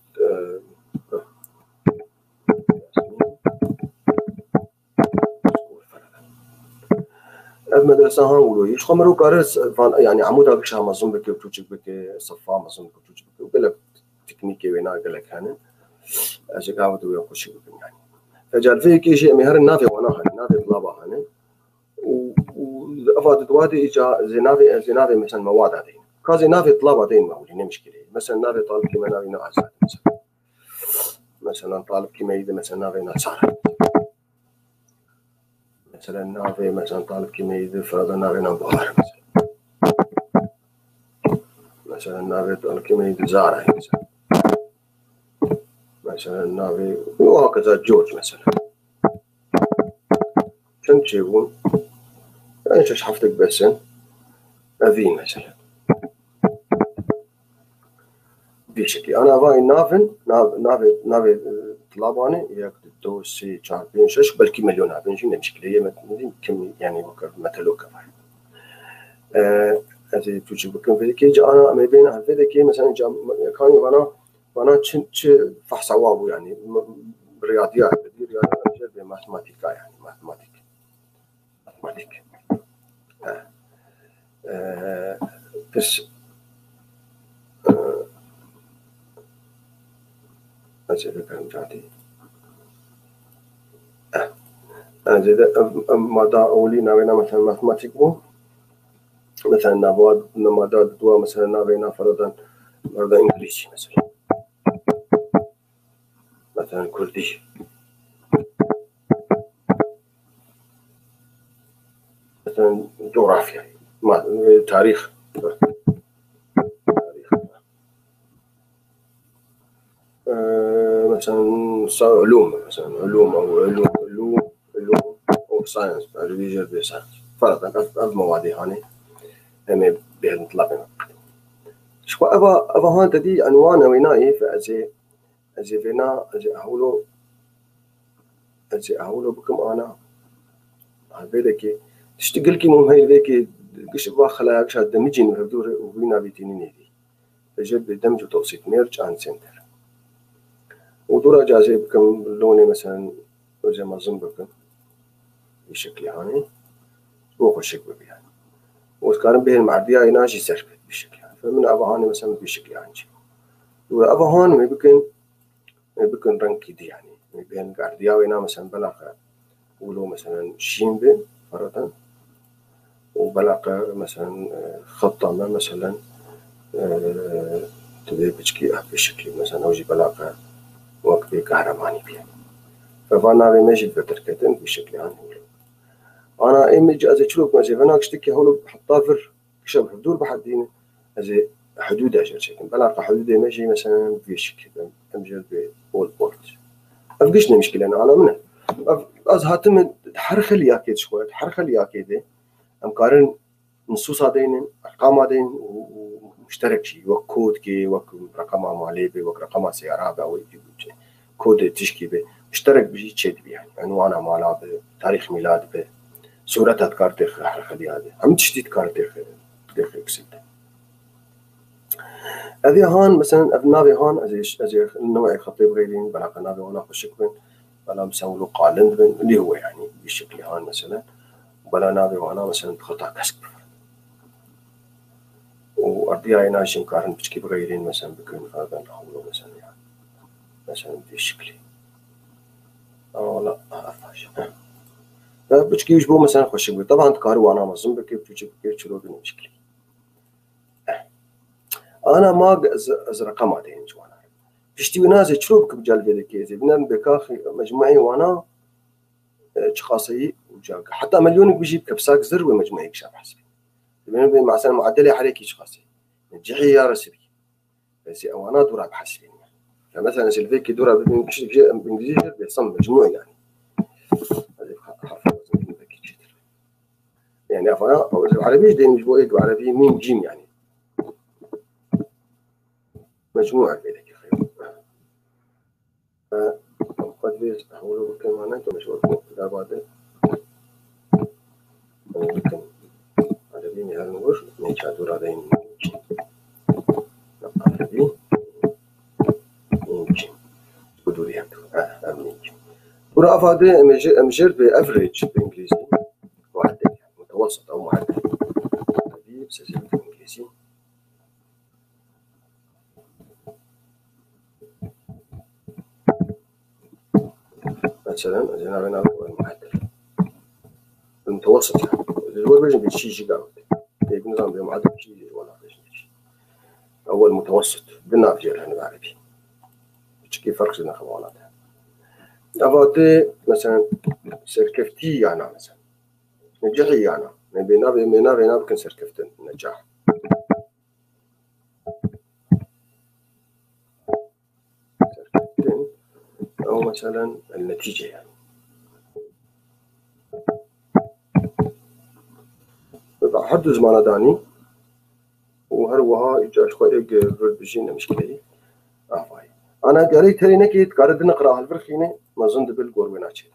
المدرسة هاولو يش خمرو كارس يعني عمودها بكشها مظلوم بك بتوجك بك صفا مظلوم بتوجك بك وقلب تكنيكي وينا قلك هنا أجيك عودوا يقوشي بك يعني فجال فيه كي شيء مهر النافع وانا هني نافع طلابة هنا وأفاد دوادي إجا زنافع مثلا مواد هذين كازي نافع طلابة هذين مولين مشكلة مثلا نافع طالب كيما نافع نعزات مثلا طالب كيما يد مثلا نافع نصارى مثلا نافع مثلا طالب كيما يد فرضا نافع نبهار مثلا نافع طالب كيما يد زارع مثلا نافع وهكذا جورج مثلا شن تجيبون ايش حفتك بسن اذين مثلا بشكل انا باي نافع طلاباني ياك دو سي 4 5 6 بلكي مليون هذا شنو المشكله هي كم يعني وكر مثلو كفاي هذه توجي بكم في كي انا ما بين هذا كي مثلا كان وانا تش فحص عوابو يعني رياضيات رياضيات ماثماتيكا يعني ماثماتيك بس أجل كلام جاتي أجل ماذا أولي نابينا مثلا ماثماتيك بو مثلا نابواد ماذا دوا مثلا نابينا فرضا إنجليزي مثلا كردي مثلا جغرافيا تاريخ مثلا علوم مثلا علوم أو ساينس ريليجيوس دي ساينس فرضا المواد هاني هم بينطلقنا شو أبا هون تدي عنوان ويناي فأزي فينا أزي أهولو بكم أنا هذاك تشتغل كي مهم هاي ذاك قش بقى خلاك شاد دمجين وهدور وبينا بيتيني نيدي فجد بدمج وتوسيط ميرج عن سنتر ودورة جازي بكم لوني مثلا زي ما ظن بكم بشكل يعني وخشك ببي يعني وكان به المعدية يناجي سرب بشكل يعني فمن أبهاني مثلا بشكل يعني وأبهان ما بكن رنكي دي يعني ما بين قارديا وينا مثلا بلاقة ولو مثلا شين بين فرضا وبلاقة مثلا خطة ما مثلا تبي بتشكي بشكل مثلا أوجي بلاقة وقت كهرماني بيه فأنا بمجد بتركتن بشكل يعني أنا إيمج أزي شلوك مزي فأنا أشتكي هولو حطافر كشب حدود بحدين أزي حدود أجر شكل بلاقة حدود ماشي مثلا بشكل أمجد بول بورت أفقشني مشكلة أنا منه أزهاتم حرخ لي أكيد شوية حرخ لي أكيد أمكارن نصوص هذين أرقام هذين ومشترك شيء وكود كي رقم مالي بي رقم سيارة أو كود تشكي به مشترك بشيء شيء يعني عنوان مالا بتاريخ ميلاد به صورة كارتيخ حرخلي هذه هم تشتيت كارتيخ داخل إكسل هذه هان مثلا أبنابي هان أزي النوع خطيب غيرين بلا قنابي ولا خشك بين بلا مسوي قالند بين اللي هو يعني بالشكل هان مثلا بلا نابي وأنا مثلا خطأ كسب وأرضيها يناشم كارن بشكي بغيرين مثلا بكون هذا الحول مثلا يعني مثلا بالشكل لا أفاش بشكي يجبو مثلا خشك بين طبعا تكارو أنا مظلوم بكيف تجيب كيف شلون بين مشكلة أنا ما أزرق ما دين جوانا بشتي ونازل شلون بك بجال بيدك زي بنام بكاخي مجموعي وأنا شخاصي وجاك حتى مليونك بيجيب كبساك زر ومجموعي كشاف حسبي بين مع معدلي عليك شخاصي نجحي يا رسبي بس أو أنا دورا بحسبين يعني مثلا سلفيكي دورة بالإنجليزي بيصم مجموع يعني يعني أفعال أو العربي ده مش بقول عربي ميم جيم يعني مجموعة كده فقد بيز أقوله كمان أنتم مش بقول لا بعد ممكن عربي نهار من شادور على عربي ميم جيم بدوري هكذا ميم جيم ورا أفعال مجر بأفريج بالإنجليزي معدل يعني متوسط أو معدل عربي بسجل بالإنجليزي مثلا أنا بين المعدل المتوسط يعني الأول بيجي بشي جيجا يكون نظام بمعدل شيء ولا بيجي أول متوسط بالنافير هنا بعربي كيف فرق بين خوالات أفاتي مثلا سركفتي يعني مثلا نجحي يعني بينا بكن سركفتن نجاح سركفتن أو مثلا النتيجة يعني حد زمان داني وهروها إجاش خارج بجينا مشكلة أفاي أنا قريت هاي نكيت قارد نقرأ هالفرخينة ما زند بالقور بناتشي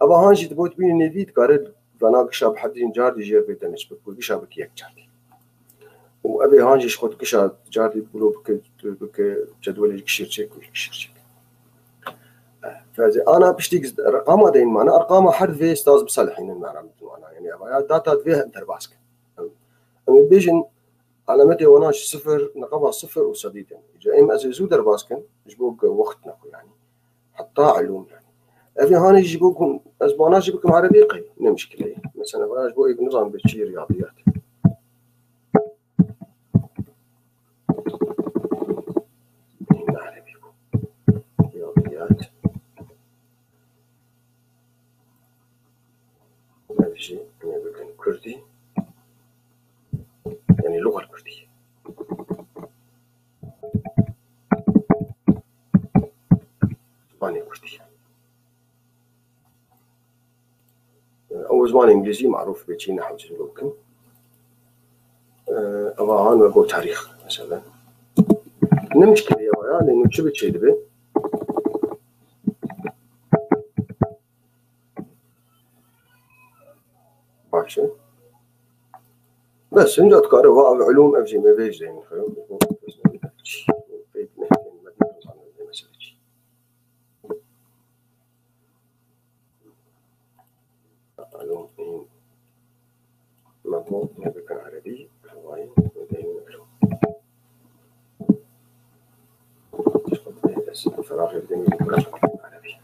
أبا هانجي تبوت بيني نديد قارد فناق شاب حدين جاردي جير بيتنش بقول شابك يك جاردي وأبي هانجي شخوت كشاد جاردي بقولوا بك جدول كشير شيك وكشير شيك فزي أنا بشتيك أرقام دين معنا أرقام حد في استاذ بصالحين المعرض معنا يعني أبا داتا فيها انترباسك أنا بيجن علامتي وناش صفر نقبها صفر وصديدا إجا إما أزيزو درباسكن يجبوك وقت نقو يعني حتى علوم يعني أفي هاني يجبوكم أزبانا يجبوكم عربي قي نمشكلة مثلا فلاش بو إيق نظام بتشي رياضيات عربي رياضيات هذا شيء يمكن كردي يعني اللغة الكردية إسبانيا كردية أو زمان إنجليزي معروف بشي نحو سلوكن أباهان وقو تاريخ مثلا نمشكلة يا ويا لأنه شو بتشي دبي ماشي بس نجات كاروا علوم أفجي ما بيج زين خير علوم مضمون كان عربي هواي ودين علوم فراغ الدنيا عربي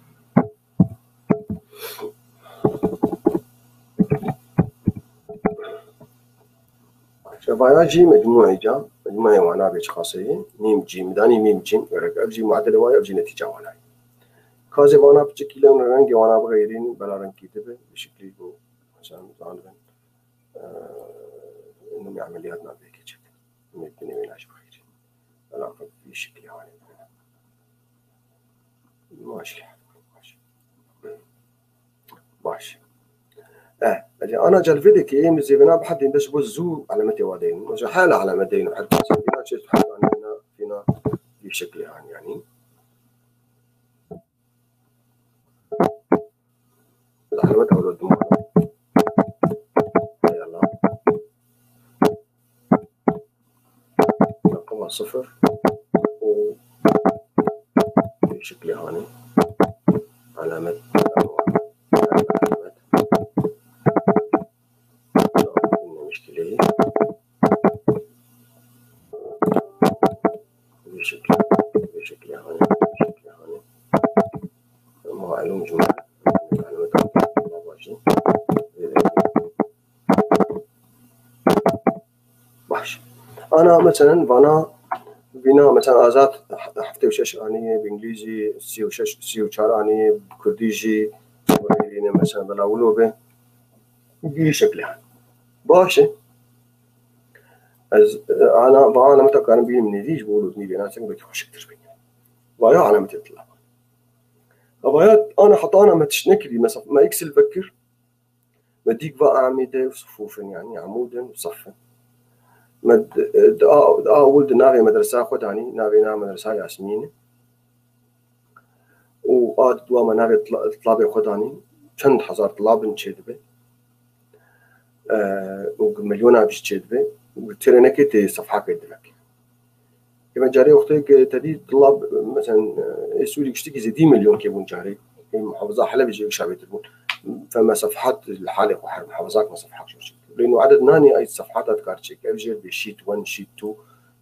شبايا جي مجموعة جا مجموعة وانا بيش خاصية ميم جي مداني ميم جيم ورق أبجي معدل واي أبجي نتيجة وانا كازي وانا بشكل لون رنجي وانا بغيرين بلا رنجي تبه بشكل بو مثلا زانبن إنهم عملياتنا بيك جد ميبني ويناش بغيرين علاقة في شكل يعني ماشي ماشي أنا جلفدك إيه مزيبنا بحد بس بوزو علامتي وادين وش حالة علامتين وحد فينا شيء حد فينا بشكل يعني العلامات أو الدموع يلا رقمها صفر بشكل يعني علامات مشكلة بشكل يعني معلوم جملة أنا مثلا بنا مثلا آزات حفتة وشش أني بإنجليزي سي وشار أني بكرديجي مثلا بلاولو به بشكلها باشه أنا متى كان بيني من ذيش بقولوا بني بيناتهم بتخش كتير بيني بايا علامة الطلاب أبايات أنا حطانا ما تشنكلي ما إكسل بكر ما ديك بقى أعمدة وصفوفا يعني عمودا وصفا مد ولد نافي مدرسة خداني نافي مدرسة ياسمين وقاد دوما نافي طلاب خداني چند هزار طلاب نشدبه ومليون باش تشدبه وترينك تي صفحة كدلك كما جاري وقتك تدي طلاب مثلا السوري يشتكي زي 10 مليون كيبون جاري محافظة حلب يجي شعبي تبون فما صفحات الحالق وحرب محافظات ما صفحات شو لأنه عدد ناني أي صفحات تكارتشيك أفجر بشيت 1 شيت 2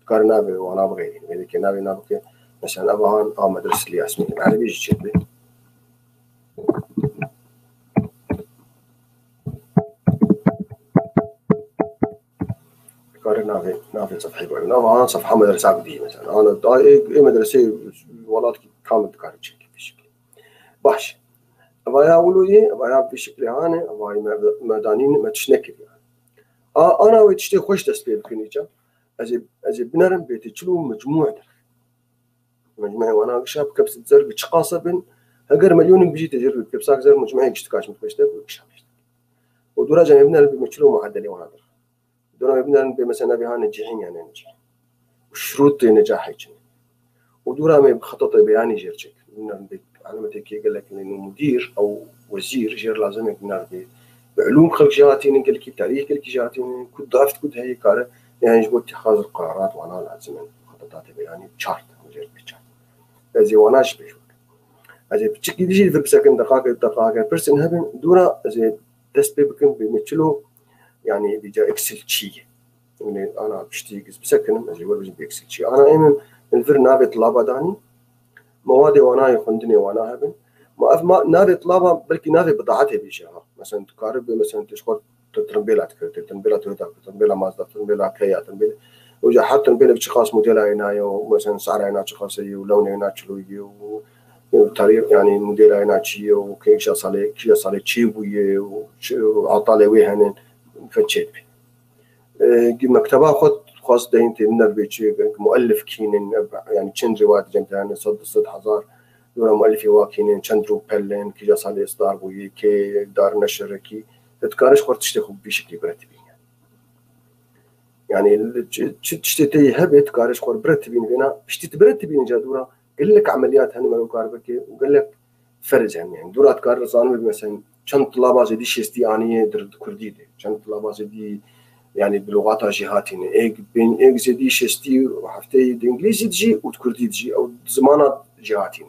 تكارنا وأنا بغيري يعني كنا بنابك مثلا أبغى مدرسة لي اسمي أنا بيجي شيء تكارنا نافي صفحة بقول أبغى صفحة مدرسة بدي مثلا أنا إيه مدرسة ولاد كامل تكارتشيك بشكل باش أبغى يقولوا إيه أبغى بشكل هاني أبغى مدانين ما تشنكل يعني أنا ويتشتي خوش تسبيب كنيجا أزي بنرم بيتشلو مجموعة وأنا شاب كبس زر بتشقاصة بن هجر مليون بيجي تجرب كبساك زر مجموعة يشتكاش متبشتك وكشاب ودورا جاني بنرم بمشلو معدلي وأنا در دورا بنرم بمثلا بها نجحين يعني نجح وشروط نجاح يجي ودورا ما بخطط بياني جيرتك بنرم علامتك قال لك إنه مدير أو وزير جير لازم يبنر بعلوم خلق جهاتين قال لك تاريخ قال لك جهاتين كنت ضعفت كنت هي كاره يعني جبت اتخاذ القرارات وأنا لازم خططات بياني بشارت مجرد بشارت زي واناش بيشوف زي بتشكي ديجي في بسكن دقائق برسن هبن دورا زي تسبي بكم بمثلو يعني بيجا اكسل شيء يعني انا بشتي بسكن زي ولا بيجي اكسل شيء انا ايمن الفر نابي طلابه داني مواد وانا يخندني وانا هبن ما نابي طلابه بلكي نابي بضاعتها بيجيها مثلا تقارب مثلا تشكر ترمبيلات ترمبيلات ترمبيلا مازدا ترمبيلا كيا ترمبيلا وجا حتى نبيل بشخاص موديل هنا ومثلا سعر هنا شخاصي ولون هنا شلوي وتاريخ يعني موديل هنا شيء وكيش صالح تشيبوي وعطالي ويهن فتشيت بي مكتبة خاص دينتي من البيتشي مؤلف كينين يعني تشند رواد جنتان صد هزار مؤلف واكينين تشندرو بيلين كيجا صالح إصدار بوي كي دار نشر كي تتكارش خورت تشتخو بشكل برتبي يعني تشتتي هبت كارش خور برتبين فينا بشتت برتبين جادورا قال لك عمليات هني ما كاربك وقال لك فرج يعني دورات كار صانو مثلا كم طلابه زي دي شستي اني درد كردي كم طلابه زي دي يعني بلغات جهاتين ايج بين ايج زي دي شستي وحفتي انجليزي تجي وكردي تجي او زمانات جهاتين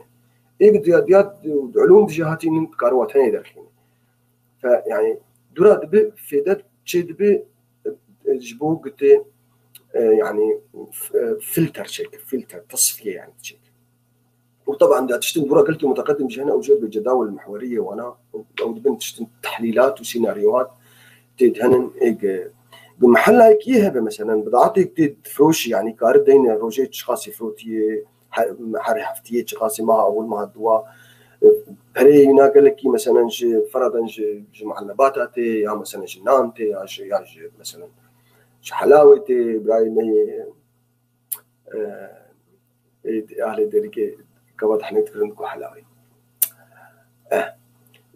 ايج ديات علوم جهاتين كاروات هني داخلين فيعني دورات بفيدت شيء جبو قلت يعني فلتر شيك فلتر تصفيه يعني شيك وطبعا دا تشتم برا قلت متقدم جهنا اوجد بالجداول المحوريه وانا او بنت تشتم تحليلات وسيناريوهات تدهنن بمحل هيك يهب مثلا بضاعتك تفروش يعني كارد دين روجيت شخاصي فروتيه حري حفتيه شخاصي ما اول ما الدواء برينا قال لك مثلا فرضا معلباتاتي يا مثلا جنانتي يا مثلا حلاوتي برايمي اهل دريكي كبد حنيت كرنكو حلاوي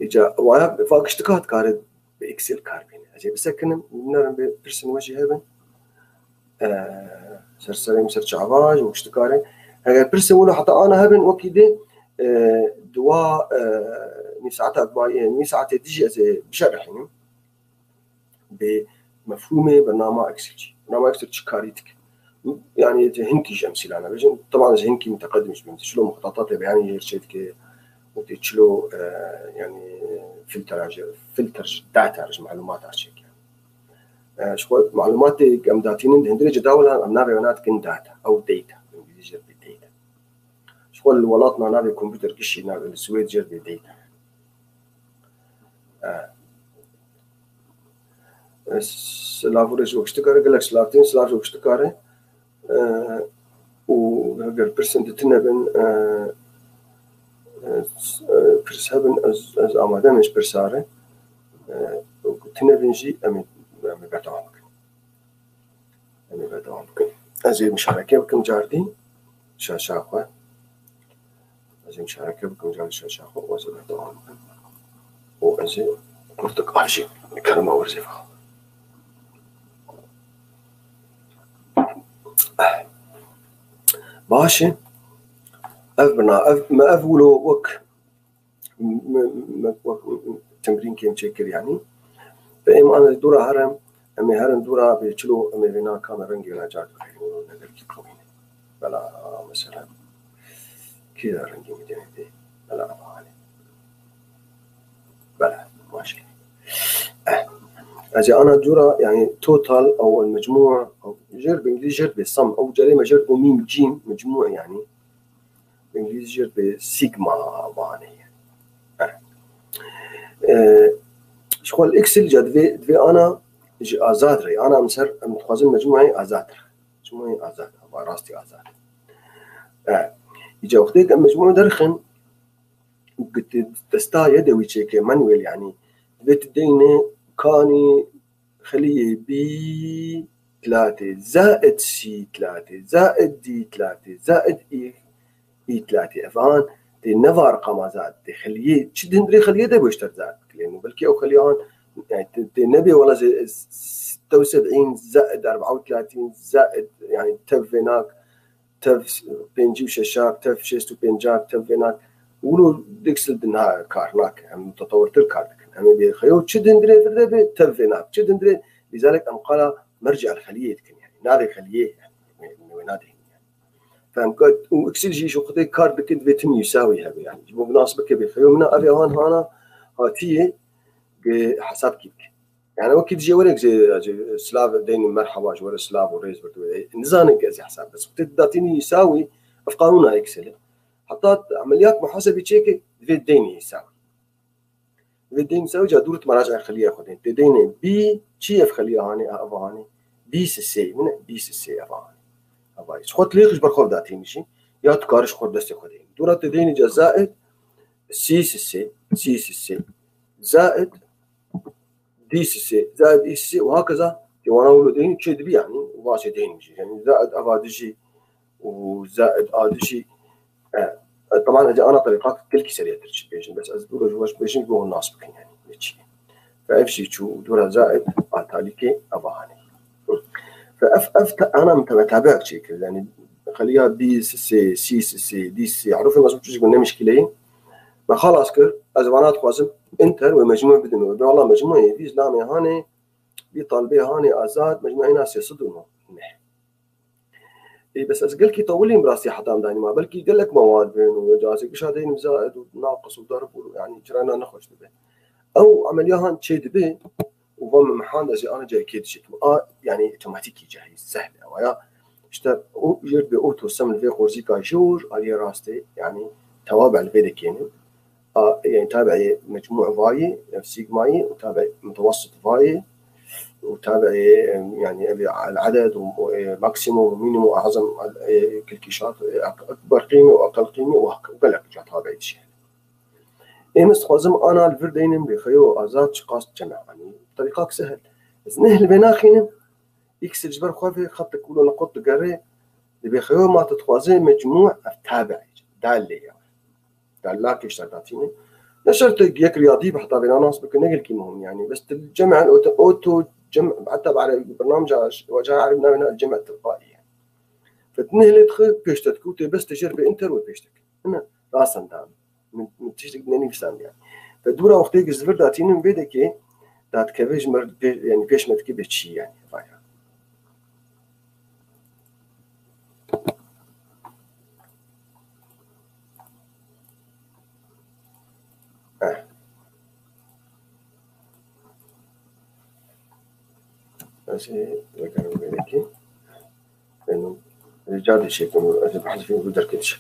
اجا وانا فاق اشتكات كارد باكسل كاربين اجي بسكن نرم برسم وجه هبن سرسري سرچ عواج واشتكاري برسم ولا حتى انا هبن وكيدي دواء ني ساعتها باي ني ساعتها تجي زي بشرحين بمفهومه برنامج اكسل برنامج اكسل كاريتك يعني هنكي امثله انا بجن طبعا هنكي متقدم من تشلو مخططات يعني شيء وتشلو يعني فلتر داتا معلومات اشياء يعني شو معلومات قمداتين هندري جداولها امنا بيانات كن داتا او داتا بالانجليزي بالداتا شو الولاتنا نابي كمبيوتر كشي نابي السويد جر بالداتا سلافوريش واشتكار قال لك سلافين سلاف واشتكاره وهجر برسنت تنبن برسابن از آماده مش برساره تنبن جي أمي بتعمق أمي بتعمق أزي مشاركة بكم جاردين شاشة از مشاركة بكم جال الشاشة وزي دوام وزي قرطك عاجي كلمة ورزيفة ماشي أفبنا ما أفولو وك تمرين كيم تشكر يعني فإما أنا دورة هرم أمي هرم دورة بيشلو أمي بنا كان رنجي راجعت نقدر كي كوين بلا مثلا كذا رنجي مدينة دي بلا أفعالي بلا ماشي أجي أنا دورة يعني توتال أو المجموع أو جر بإنجليزي جر بصم أو جري مجر بميم جيم مجموع يعني بإنجليزي جر بسيجما باني شغل الإكسل جد في أنا آزاد ري أنا مسر متخازن مجموعي آزاد مجموعي آزاد أبغى راستي آزاد يجي وقتك مجموعة درخن قلت تستا يدوي شيء مانويل يعني بيت دينه كاني خليه بي 3 زائد سي 3 زائد دي 3 زائد اي 3 افان دي نفع رقم زائد دي خليه تشد هندري خليه ده بيشتر زائد لانه بلكي او خليان يعني النبي والله 76 زائد 34 زائد يعني تف هناك تف بينجي وشاشاك تف شيستو بينجاك تف هناك ولو ديكسل دنها كارناك هم متطور تلكارك هم بيخيو تشد هندري في تف هناك تشد هندري لذلك ام قال مرجع الخليه يعني نادي خليه يعني نادي فهم واكسل جي شو قضي كارد كنت بيتم يساوي هذا يعني بمناسبة بخيو منا ابي هون هنا هاتيه بحساب كيف يعني وقت تجي ورق زي سلاف دين مرحبا جوار سلاف وريز نزانك زي حساب بس وقت داتيني يساوي في قانون اكسل حطيت عمليات محاسبه تشيك في الدين يساوي في الدين يساوي جا دورة مراجع خليه خدين تدين بي تشي في خليه هاني افاني بي سي من بي سي افاني افاي خد ليش برخور داتيني شي يا تكارش خد دست خدين دورة تدين جا زائد سي زائد دي سي زائد اي سي وهكذا وانا اقول دين تشد بي يعني وباشي دين يعني زائد افادجي وزائد ادجي طبعا انا طريقات كل سريعه ترشي بس از دور جواش بيجن جو الناس بكن يعني ماشي فافشي شو دور زائد اتاليكي اباني فاف انا متابع شيء يعني خليها بي سي سي دي سي عرفوا ما زبطش قلنا مشكله ما خلاص كر ازوانات قاسم انتر ومجموع بدون والله مجموعه في اسلامي هاني بيطالبي هاني ازاد مجموعه ناس يصدوا إيه بس أسأل كي طولين براسي حتى مداني ما بلكي قال لك مواد بين وجاسك إيش هذين زائد وناقص وضرب يعني جرانا نخش به أو عملية هان تشيد به وهم محان زي أنا جاي كيد شيء يعني اوتوماتيكي جاهز سهلة ويا اشتى يرد بأوتو سمن في قرزي كاجور على راستي يعني توابع الفيديك يعني تابع مجموع فاي سيجماي وتابع متوسط فاي وتابع يعني العدد وماكسيموم ومينيموم اعظم كل كيشات اكبر قيمه واقل قيمه وقال لك تابع الشيء ايه مستخدم انا الفردين بخيو ازات شقاص جمع يعني طريقه سهل بس نهل بناخين يكسر جبر خوفي خط كله نقط قري بخيو ما تتخوازي مجموع تابع دالي يعني دالاك اشتغلتيني نشرت يك رياضي بحطها بين ناس بكنقل كيمهم يعني بس الجمع الاوتو جمع حتى على برنامج وجه عرفنا هنا الجمع التلقائي يعني فتنهل تخ بيشتك كوتي بس تجربه انتر وبيشتك هنا راسا دام من تشتك نني فسام يعني فدورا وقتي زفر داتين بيدك دات كفيج مرد يعني فيش متكي بتشي يعني فايا ماشي ذكر بيدك انه رجال شيء كانوا بحث فيه بدرك شيء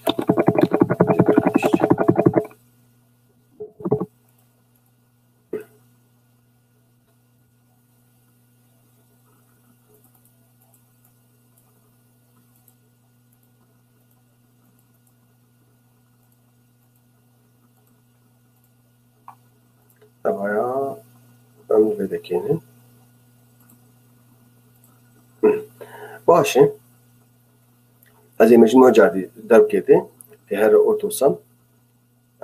طبعا أمر بدكينه باشي هذه مجموعة جادي درب كده تهر أوتو سم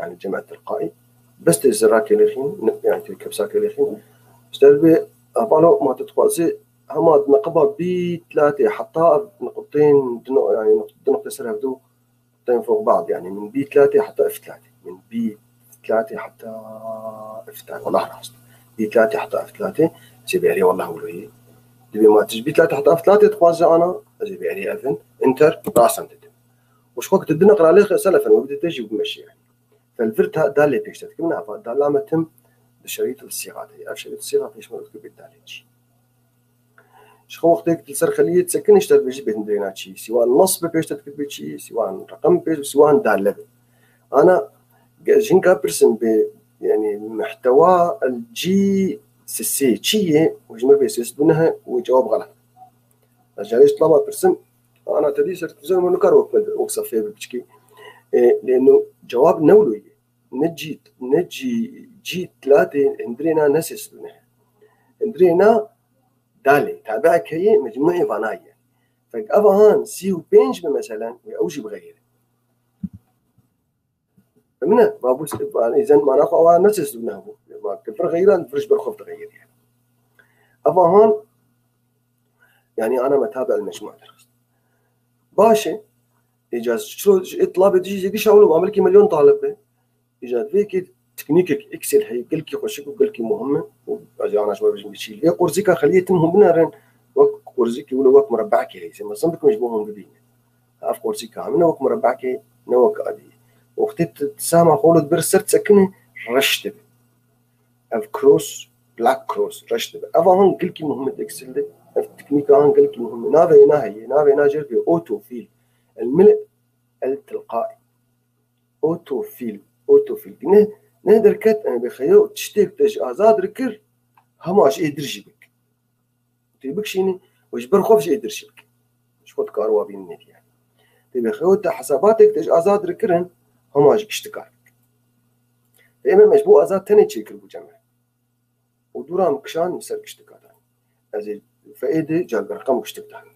يعني الجمع التلقائي بس تزراكي لخين يعني كبساكي لخين استلبي أبالو ما تتقاسي هما نقبة بي 3 حتى نقطتين يعني نقطة سرها بدو نقطتين فوق بعض يعني من بي 3 حتى اف 3 من بي 3 حتى اف 3 والله راست بي 3 حتى اف 3 جيب عليه والله ولوي دبي ما تجي بي 3 حتى اف 3 تقاسي انا اجيب عليه اذن انتر راسا تدم وش وقت الدنقر عليه سلفا وبدأ تجي وبمشي يعني فالفرت دا اللي بيشتت كمنا فدا لا متم بشريط الصيغات هي شريط الصيغه فيش مرات كبير دالجي شخو وقتك تلسر خليه تسكن اشتغل بيجي بين دينات شيء سواء النص بيشتت كتب شيء سواء رقم بيش سواء دالة انا جنكا برسم ب يعني محتوى الجي سي شيء وجمع بيسس دونها وجواب غلط جالس طلبة برسم انا تدي صرت زي ما نكر وقصف فيه بشكي لانه جواب نولوي نجي جي 3 اندرينا نسس دونها اندرينا دالي تابعك هي مجموعة فاناية فأبهان سيو بينج مثلا ويأوجي بغيره فمنه ما بوس إذا ما ناخذ نسس دونه ما كفر غيره فرش برخوف تغير يعني أبهان يعني أنا متابع المجموعة درست باشا إجاز شو إطلاب تجي يجي شاولوا عمل كي مليون طالب به إجاز فيك تكنيكك إكسل هي قلكي خوشك وقلكي مهمة وأنا شوي بيجي بيشيل هي قرزيكا خليه تمهم بنارن وق قرزيكي ولا وق مربعك هي زي ما صنبك مجموعهم بدينا عارف قرزيكا عملنا وق مربعك نوك عادي وقت تسامع خولد برسرت سكنه رشتب أف كروس بلاك كروس رشتب أفهم قلكي مهمة إكسل ده أف تكنيكا هان قلكي مهمة نافي ناجر في أوتو فيل الملء التلقائي أوتو فيل نهدر كت أنا بخيو تشتيك تج آزاد ركر هماش يدرج بك تبيك شيني وجبر خوفش يدرج بك مش خد كاروا بين النت يعني تبي خيو حساباتك تج آزاد ركرن هماش اشتكارك دائما مجبو آزاد تاني تشيكر بجمع ودورام كشان يسرق اشتكاران أزي فائدة جاب رقم اشتكار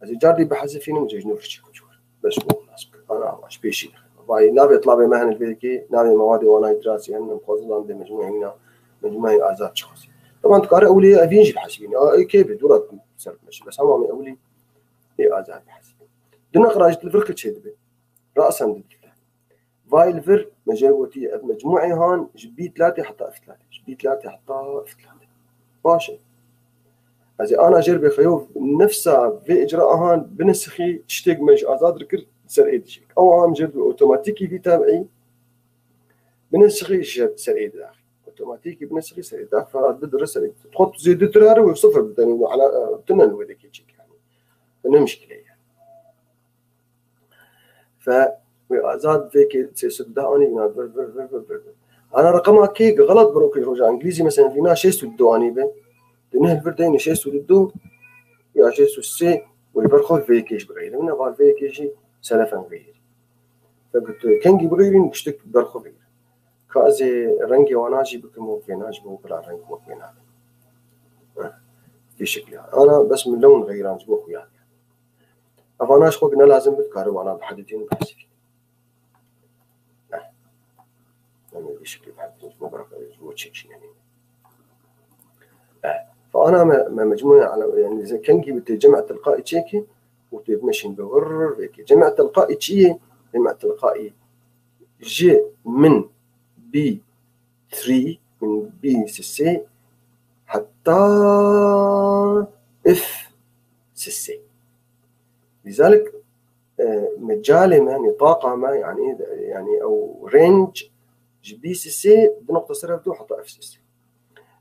أزي جاردي بحذفيني مجيج نورشي كجور بس مو ناسك أنا مش بيشي باي نابي طلابي مهن الفيكي نابي مواد وانا دراسي أنا مخصص عندي مجموعة آزاد شخصي طبعا تقارئ أولي أفينجي بحسبيني كيف دورات سرق ماشي بس هم أولي هي آزاد بحسبيني دنا خراجة الفرق تشدبه رأسا ضد فاي الفر مجموعتي مجموعي هان جبي 3 حتى اف 3 جبي 3 حتى اف 3 ماشي هذه انا جربي خيوف نفسها في اجراء هان بنسخي تشتاق مج ازاد ركر سر ايدشك او عم جربي اوتوماتيكي في تابعي بنسخي سر ايد داخل اوتوماتيكي بنسخي سر ايد داخل فبدرس تحط زيد ترار وصفر بدنا على تنن ودك يجيك يعني فما مشكله يعني ف وازاد فيك صدقني انا رقمها كيك غلط بروكي رجع انجليزي مثلا فينا شيء سدواني به دنه الفردين شيء سدو يا شيء سي والبرخو فيكيش بغير من قال فيكيش سلفا غير فقلت كنجي بغيرين بشتك برخو غير كازي رنجي واناجي بكمو فيناج بو بلا رنج مو فينا في شكل انا بس من لون غيران جبو خويا افاناش خو قلنا لازم بتكارب انا بحددين بحسب بشكل بحد مبرر وتشيكش يعني فأنا ما مجموعة على يعني إذا كان جبت جمع تلقائي تشيكي وتمشين بغر هيك جمع تلقائي تشيه جمع تلقائي جي من بي 3 من بي سي حتى اف سي لذلك مجالي ما نطاقه ما يعني او رينج بي سي بنقطة سرها بدو حتى اف سي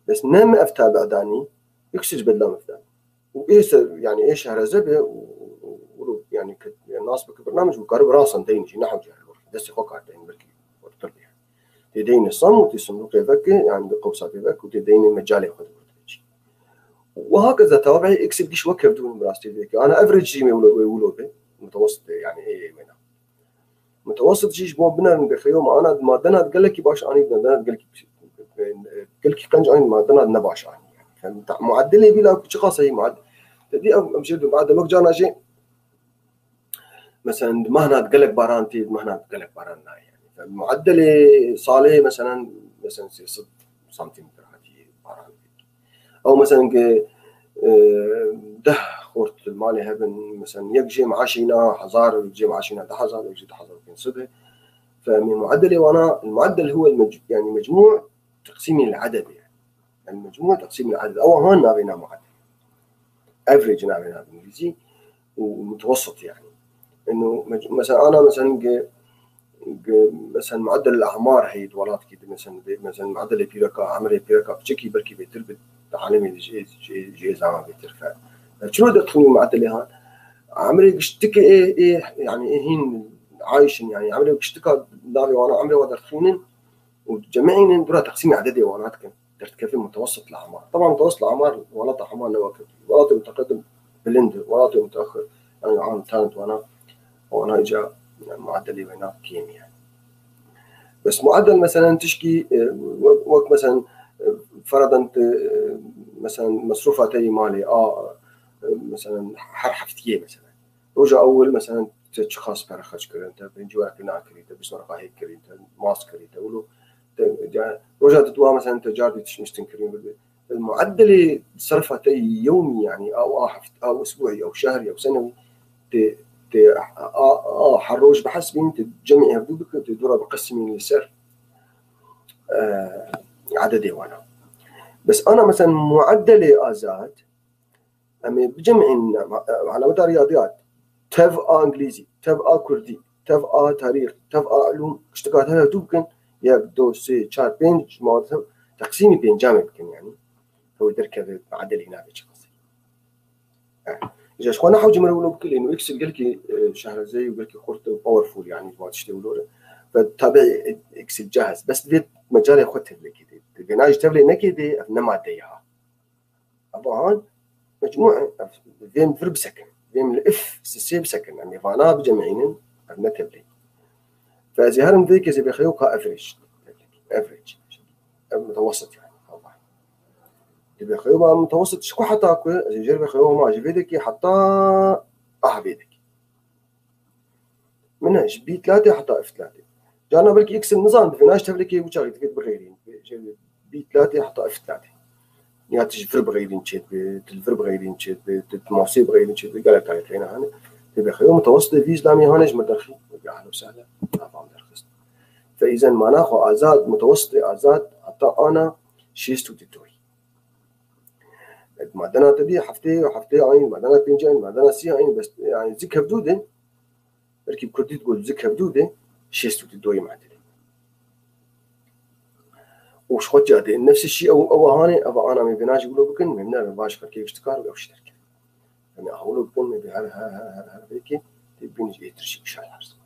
بس نام افتها بعداني يكسج بدلا مفتاح وايش يعني ايش هرزبه يعني الناس برنامج وقارب راسا دينجي نحو جهه دس خوكا دين بركي وتربيه تدين الصم وتسمو كيفك يعني بقوسات كيفك وتدين مجالي خد وهكذا توابعي اكسب ديش وكيف دون براستي ذيك انا افريج جي يقولوا به متوسط يعني ايه وين متوسط جيش بو بنا بخيوم انا ما دنا قال لك باش اني دنا قال لك قنج اني ما دنا نباش اني يعني معدله بلا شخص هي معدل تدي امشي بعد ما جانا شيء مثلا ما هنا قال لك بارانتي ما هنا قال لك باران يعني معدله صالح مثلا 6 سنتيمتر هذه او مثلا ده خورت المالي هبن مثلا يجي معاشينا 1000 يجي معاشينا 10000 يجي 10000 صدق. فمن معدله وانا المعدل هو يعني مجموع تقسيم العدد يعني مجموع تقسيم العدد او هون نابينا معدل افريج نابينا بالانجليزي ومتوسط يعني انه مثلا انا مثلا معدل الاعمار هي دولات كده مثلا معدل بيركا عمري بيركا بشكي بركي بيتربط تعلمي جي زعما بيترفع شنو دخلوا معدل هان عمري بيشتكي ايه يعني ايه هين عايشين يعني عمري بيشتكى داري وانا عمري ودخلين وجميعين دول تقسيم عددي وانا كيف متوسط الاعمار. طبعا متوسط الاعمار ولا اعمار نواكب ولا متقدم بلند ولا متاخر يعني عام ثالث وانا اجا يعني معدلي هناك كيمياء يعني. بس معدل مثلا تشكي وقت مثلا فرضا مثلا مصروفاتي مالي مثلا حفتيه مثلا رجع اول مثلا تشخاص برخش كرنت بنجوا كنا كريته بسرعه هيك كريته ماسك كريته ولو رجع تدوا مثلا تجارب تشتنكرين المعدل صرفتي يومي يعني او اسبوعي او شهري او سنوي حروج بحسب انت تجمعي هدوبك تدورها بقسمين لسر عددي وانا بس انا مثلا معدلي ازاد اما بجمعين على مدى رياضيات تف انجليزي تف كردي تف تاريخ تف علوم اشتغلت هذا هدوبك ياك دو سي تشار بينج مالتها تقسيمي بين جامع يمكن يعني هو دركه معدل هنا بشخصي إذا شخونا حوجي مرولو بكل إنه إكس قالكي شهر زي وقالكي خورت باورفول يعني ما تشتغلوا فتابع إكس جاهز بس ديت مجال ياخدها لك كده تبيناج تبلي نكده أفنما ديها طبعا مجموعة فيم فرب سكن فيم الإف سيب سكن يعني فانا بجمعين أفنا تبلي فإذا هرم ذيك إذا بيخيوكها أفريج متوسط يعني اللي بيخيوها متوسط شكو حتى اكو زي بيخيوها ما جبيدك حتى احبيدك منها بي 3 حتى اف 3 جانا بلكي اكس النظام بفناش تفلكي وشاغي تفيد بغيرين بي 3 حتى اف 3 يعني تجفر بغيرين تشيت بتلفر بغيرين تشيت بتموسي بغيرين تشيت قالك تاعي هنا هاني بيخيوها متوسط في اسلامي هانج مدرخي اهلا وسهلا طبعا درخص فاذا ما ناخذ ازاد متوسط ازاد حتى انا شيستو تتوي معدنا تبي حفتي عين معدنا بينجين معدنا سي عين بس يعني زك هبدوده ركب كردي تقول زك هبدوده شيستو تدوي معدلي وش خد جادي نفس الشيء او هاني ابا انا ما بيناش يقولوا بكن من باش كيف اشتكار او اشترك يعني اقولوا بكن ما بي ها هيك تبين جي ترشي شال حرس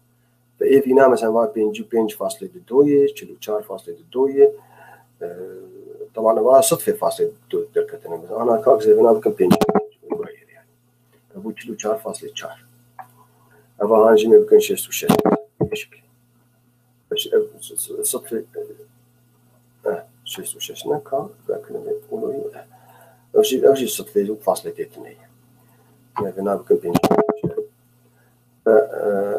فاي فينا مثلا ما بينج فاصله الدويه كيلو 4 فاصله الدويه طبعا ما صدفه فاصله دركتنا بس انا كاك زي بنا بكم بينج قريب يعني ابو كيلو 4.4 ابا هانجي ما بكن 6 بشكل بس صدفه 6 نكا لكن يقولوا او شيء صدفه فاصله 2 ما بنا بكم بينج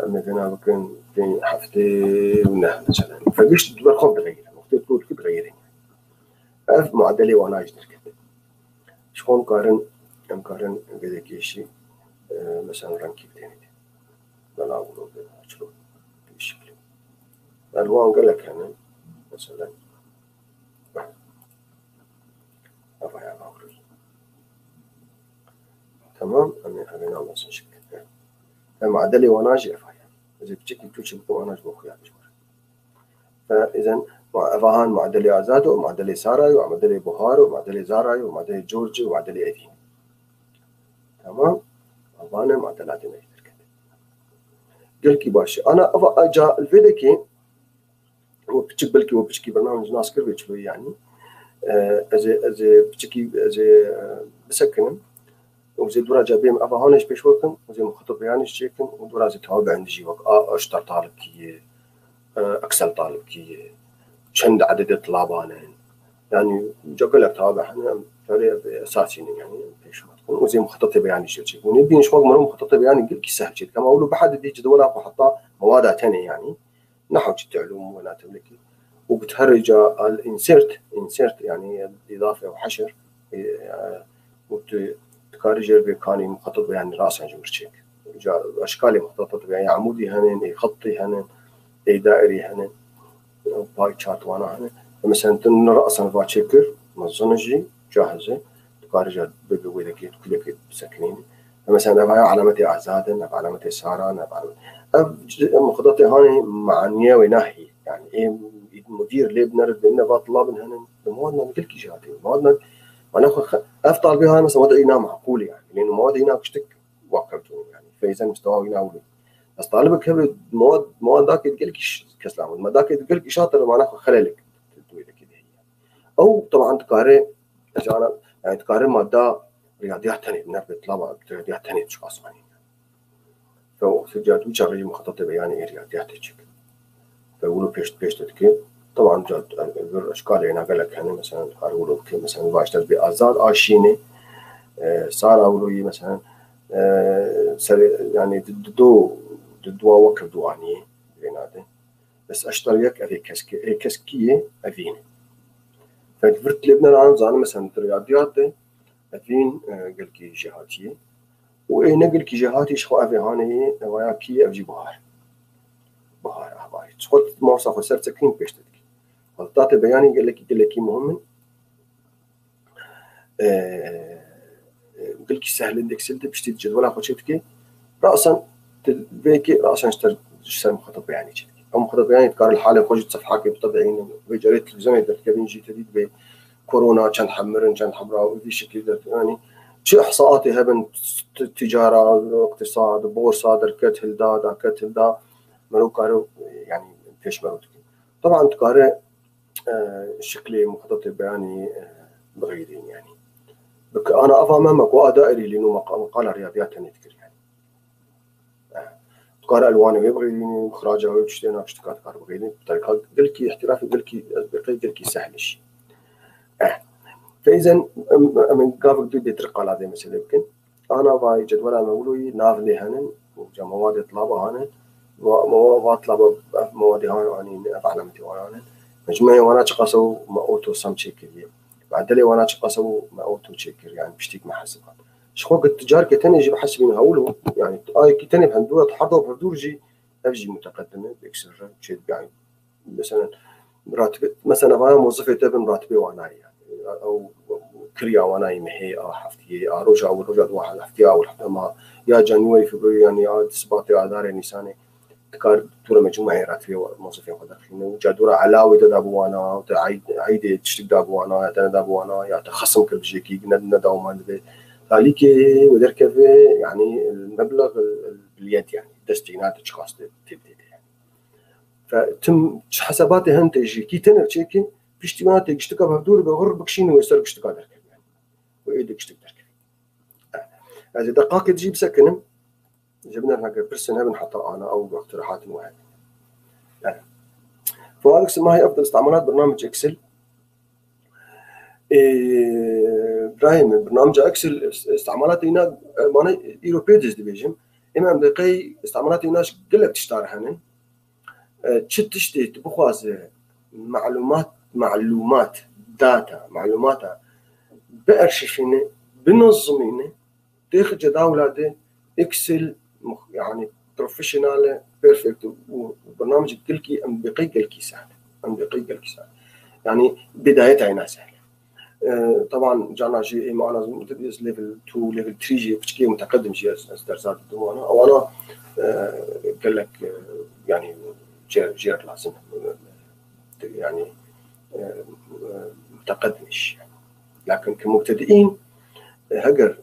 ما بنا بكن بين حفتي ونه مثلا فقشت دور خوف تغير وقت تقول كيف تغيرين ألف معدلي وأنا أجدر كده شكون مقارن بذاك شيء مثلا رانكي بتاني بلا أقوله بشلون بالشكل الألوان قال لك يعني مثلا أبغى أقول تمام أنا نعمل مثلا شكل معدلي وأنا أجي أفهم إذا بتشكل كل شيء وأنا أجي بأخويا بجمر فإذا أفهان معدلي آزاد ومعدلي ساراي ومعدلي بخار ومعدلي زاراي ومعدلي جورجي ومعدلي أدين تمام أفهان معدلات ما يقدر كده قلكي باشي أنا أجا الفيديكي وبتشك بلكي وبتشكي برنامج ناس كربي شوي يعني أزي بتشكي أزي بسكن وزي دورا جابيم أفهانش بيشوكن وزي مخطط يعني شيكن ودورا زي توابع عندي جيوك أشتر طالب كي أكسل طالب كي شند عدد طلابان يعني جاكل لك تابع احنا فريق اساسي يعني بيش وزي مخطط بياني شيء ونبي نشوف مرة مخطط بياني قل كي سهل شيء كما اقولوا بحد دي جدولات وحطها مواد ثانيه يعني نحو جت علوم ولا تملكي وبتهرج الانسيرت يعني اضافه او حشر وتكارجر بكاني مخطط يعني راس عن جمرتشيك اشكالي مخططه يعني عمودي هنن خطي هنن دائري هنن باي تشارت وانا هنن مثلا تن راسا فاتشكر مزنجي جاهزه تكارجر بويدك كلك سكنين مثلا ابا علامتي اعزاد ابا علامتي ساران ابا مخططي هاني معنيه وناهي يعني ايه مدير ليه بنرد لنا طلاب هن موادنا مثل كي جاتي موادنا وناخذ افضل بها مثلا مواد هنا معقوله يعني لانه مواد هناك اشتك وكرتون يعني فاذا مستوى هنا اولي بس طالبك هبل مواد ذاك تقول لك كسلام ما ذاك تقول لك شاطر ما ناخذ خللك تقول لك كذا او طبعا تقارن يعني تقارن ماده رياضيات ثانيه من طلاب رياضيات ثانيه اشخاص يعني فسجلت وجه مخططه يعني رياضيات هيك فيقولوا بيش تتكي طبعا جات اشكال هنا قال لك يعني مثلا قالوا له مثلا باشتغل بازاد اشيني صار اولوي مثلا يعني دو وكر دواني بيناده بس اشتريك افي كسكيه افين فكبرت لبنان عن زان مثلا رياضيات افين قال كي جهاتيه وانا قال كي جهاتي شخو افي هاني وياكي افجي بهار اخباري تقول موصف وسرت سكين بيشتك غلطات بياني قال لك مهم قال لك سهل عندك سلت بشتي جدول اخو شفتك راسا بيكي راسا اشتر مخطط بياني شفتك او مخطط بياني تقار الحاله خوجت صفحه بطبعين بجريت التلفزيون كابين جي تديد بكورونا كان حمرن كان حمراء وذي شكل يعني شو احصاءاتي هبن تجاره اقتصاد بورصه دركت هلدا داكت هلدا مرو قارو يعني فيش مرو طبعا تقارئ شكلي مخطط بياني بغيرين يعني انا افهم مكو دائري لانه مقال رياضيات تذكر يعني تقارئ الواني ويبغيني اخراجها ويشتينا اشتكات قارئ بغيرين بطريقه قلكي احترافي قلكي سهل شيء فاذا من قابل بدي ترقى هذه مثلا يمكن انا باي جدول المولوي نافلي هنن مواد طلابه هنن مواد طلابه مواد هاني علامتي وانا مجموعه وانا تقاسوا ما اوتو سام تشيكر بعدلي وانا تقاسوا ما اوتو تشيكر يعني بشتيك محاسبات شخو التجار كتاني يجي بحسبين هقوله يعني اي كتاني بهندوره تحضر بردورجي افجي متقدمه بيكسر شيء يعني مثلا راتب مثلا انا موظفه تبن راتبي وانا يعني او كريا وانا يمهي حفتي رجع واحد حفتي او ما يا جانوري فبراير يعني يا سباطي اذار نيساني تكار دورة مجموعة راتبي موظفين قدر خلينا جادورة علاوي تدابوانا عيد تشتك دابوانا تدابوانا يا تخصم كل شيء نداو ما ندبي ذلك ودركب يعني المبلغ باليد يعني دستينات اشخاص تبدي يعني فتم حساباتي هنتجي كي تنر تشيكي بيشتمات يشتكى بهدور بغر بكشين ويسر يشتكى دركب يعني وايدك يشتكى دركب هذه دقائق تجيب سكنم جبنا لنا برسنها بنحطها انا او باقتراحات معينه يعني فالكس ما هي افضل استعمالات برنامج اكسل ابراهيم برنامج اكسل استعمالات هنا معناه ايروبيدز ديفيجن اما بقي استعمالات هنا قلت تشتغل هنا تشتي تبخواز معلومات داتا معلومات بارشفينه بنظمينه تاخذ جداول اكسل يعني بروفيشنال بيرفكت وبرنامج كلكي ام بقي كلكي سهل يعني بدايتها هنا سهله طبعا جانا جي معنا متدرس ليفل 2 ليفل 3 جي بشكل متقدم جي دراسات الدمانه او انا قال لك يعني جير لازم يعني متقدمش يعني لكن كمبتدئين هجر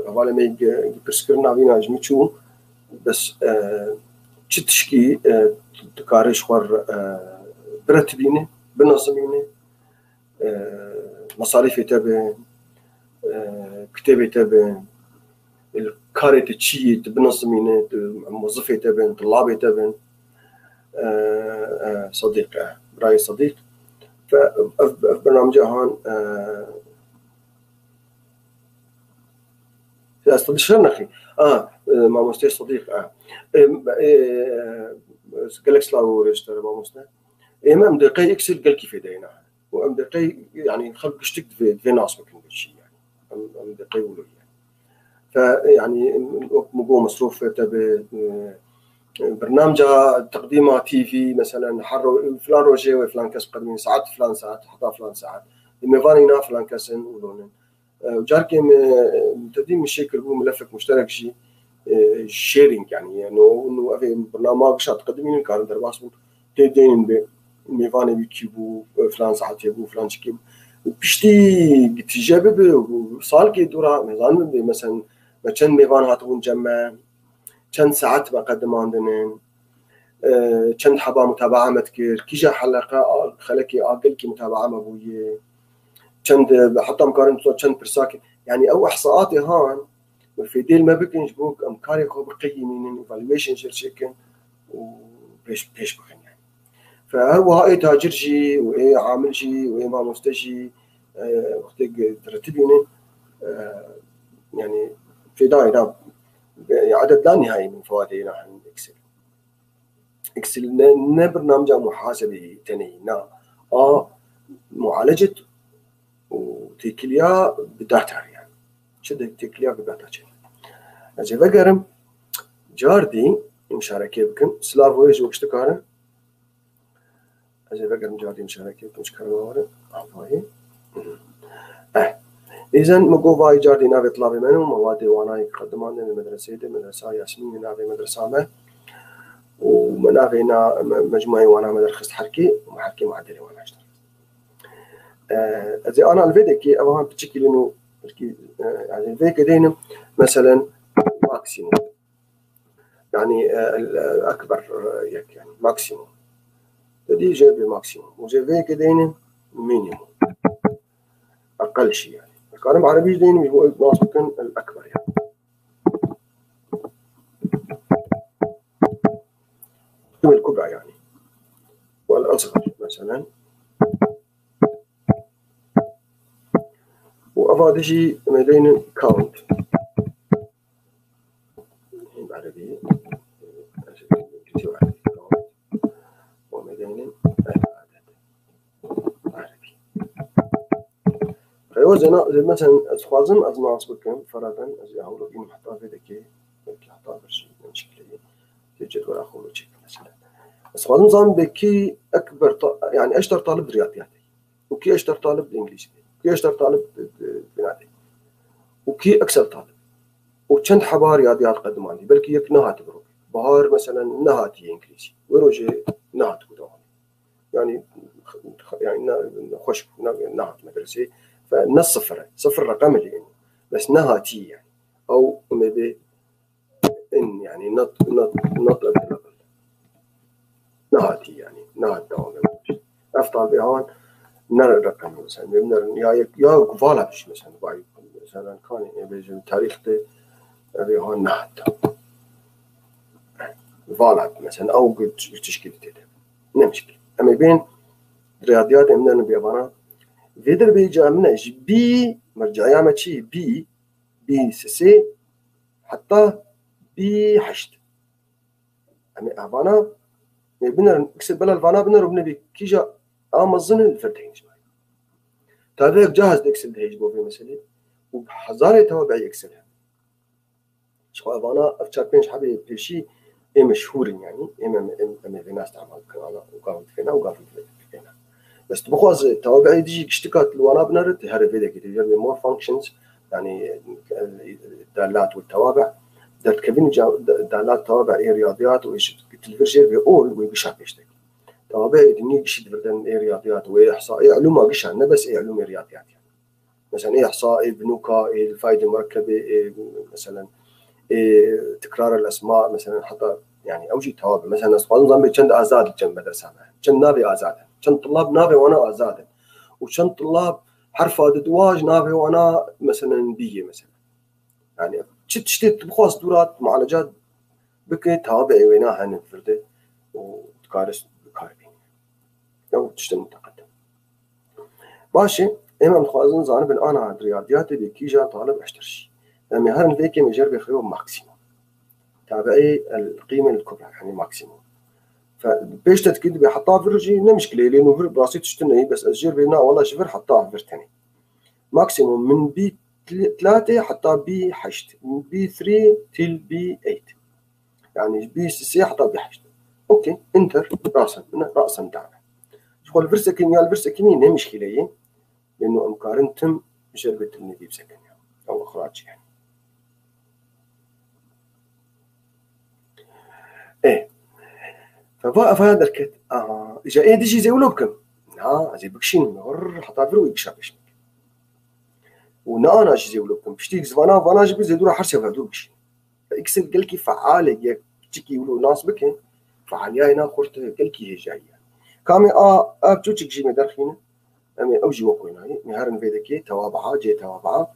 حوالا ما يبرسكرنا فينا جميتشو بس تشتشكي تكاريش خور برتبينه بنظمينه مصاريف تبع كتابة تبع الكاري تشي بنظمينه موظفة تبع طلابة تبع صديق براي صديق فبرنامج هان استاذ شرنخي ما مستوى صديق قالك سلاو ريجستر ما مسنا إما مدقي إكسل قال كيف دينا وأم دقي يعني خلق شتك في ناس ممكن بالشيء يعني أم دقي ولو يعني فيعني مقوم مصروف تبع برنامج تقديمه تي في مثلا حر فلان روجي وفلان كاس قدمين ساعات فلان ساعات حتى فلان ساعات ميفانينا فلان كاسن ولونن وجاركي تقديم الشكل هو ملفك مشترك شيء شيرينج يعني انه في برنامج شات تقدمين كان درباس تدين ميفاني بيكيبو فلان ساعات يبو فلان شكيب بيشتي تجابب وصال كي دورا ميزان مثلا كان ميفان هاتون جمع كان ساعات بقدم عندنا كان حبا متابعة متكر كيجا حلقة خلكي أقل كي متابعة مبوية كان حتى مقارن كان برساكي يعني أو إحصاءاتي هان والفيديل ما بكنش بوك أمكاري خو بقيمين evaluation شركن وبيش بخن يعني فهو هاي تاجر جي وإيه عامل جي وإيه ما مستجي وقتك ترتبينه يعني في داي عدد لا نهائي من فوائده عن اكسل نا برنامج محاسبه تنينا معالجه وتكليا بداتا يعني شد تكليا بداتا اجي بقرم جاردي مشاركه بكن سلافويج واشتكاره اجي بقرم جاردي مشاركه بكن شكرا عفواي إذن مقوفاي جاردي نافي طلابي منه مواد وانا يقدمان المدرسة دي مدرسة ياسمين نافي مدرسة ما ومنافينا مجموعي وانا مدرسة حركي ومحركي معدلي وانا اشتغل زي انا الفيديكي اوهم بتشكل انه يعني الفيديكي دينم مثلا ماكسيموم يعني الاكبر يعني ماكسيموم دي جايب ماكسيموم وزي فيديكي دينم مينيموم اقل شيء يعني الكلام عربي دينم يبقى ناقص الاكبر يعني الكبرى يعني والأصغر مثلا وأفاد شيء مدين كاونت بالعربية ومدين عربي خيوزنا مثلا أسخازم أزناس بكم فرضا أزي أقول إن حتى في ذكي حتى برشي مشكلة تجد ولا أقول شيء مثلا بس هذا نظام بكي أكبر يعني أشتر طالب رياضيات وكي أشتر طالب إنجليزي وكي أشتر طالب بنادي وكي أكثر طالب وكنت حبار رياضيات قدم عندي بلكي يك نهات بروك بهار مثلا نهاتي إنجليزي وروجي نهات قدام يعني خوش نهات مدرسة فنص صفر رقم اللي إنه بس نهاتي يعني أو مبي إن يعني not نهاتي يعني نهات دوام أفضل بهون نرى الرقم مثلا يا قفالة بش مثلا باي مثلا كان بيجي التاريخ ده بهون نهات قفالة مثلا أو قد تشكيل تده نمشي أما بين رياضيات إمنا بيابانا فيدر بيجي عمنا بي مرجعية ما شيء بي سي حتى بي حشت أما أبانا بنر نكسب بلا الفانا بنر وبنبي كيجا أمازن الفتحين شوي تابعك جاهز إكسل ده يجيبه في مسألة وبحزارة توابع إكسل شو أبانا أفتح بينش حبي بشيء مشهور يعني إما في ناس تعمل كنا وقاعد فينا فينا بس تبغاز توابع دي اشتكات الوانا بنرد هذا فيديو كده يجرب more functions يعني الدالات والتوابع درت كفين دالات توابع رياضيات وإيش الفرجير بيقول ويقشع بيشتكي توابع دنيا قشيد بردن رياضيات وإحصاء علوم قشع بس علوم رياضيات يعني مثلا إحصاء بنوكا الفائدة المركبة مثلا تكرار الأسماء مثلا حتى يعني أوجي توابع مثلا سؤال نظام بيشند آزاد الجنب مدرسة كان نابي آزاد كان طلاب نابي وأنا آزاد وكان طلاب حرف دواج نابي وأنا مثلا بيه مثلا يعني تشتت بخواص دورات معالجات بكي توابع وينها نفرده وتكارس بكاربين أو تشتت متقدم ماشي إما مخازن زانب أنا عند رياضيات بكيجا طالب أشترشي لما هرن ذيك يجرب يخيو ماكسيموم تابعي القيمة الكبرى يعني ماكسيموم فبيش تتكيد بحطها فرجي نه مشكله لانه فر براسي تشتني بس اجير بينا والله شفر حطها فرتني ماكسيموم من بي 3 حتى بي 8 من بي 3 تيل بي 8 يعني بي 6 حتى بي 8 اوكي انتر راسا دعنا شغل فرسكين يا الفرسكين نه مشكله لانه امكارن تم جربت الندي بسكن او اخراج يعني ايه فهذا الكت اجا ايه ديجي زي ولوبكم زي بكشين مر حتى فرو يكشابش وانا زي ولوبكم بشتيك زوانا وانا جبي زي دور حرشه فدور بشين اكسل قال كي فعال يا تشكي ولو ناس بكين فعاليا هنا خرت قال كي هي جايه كامي بتوتشك جي مدرخينه امي اوجي وكوينا نهار فيدكي توابعه جي توابعه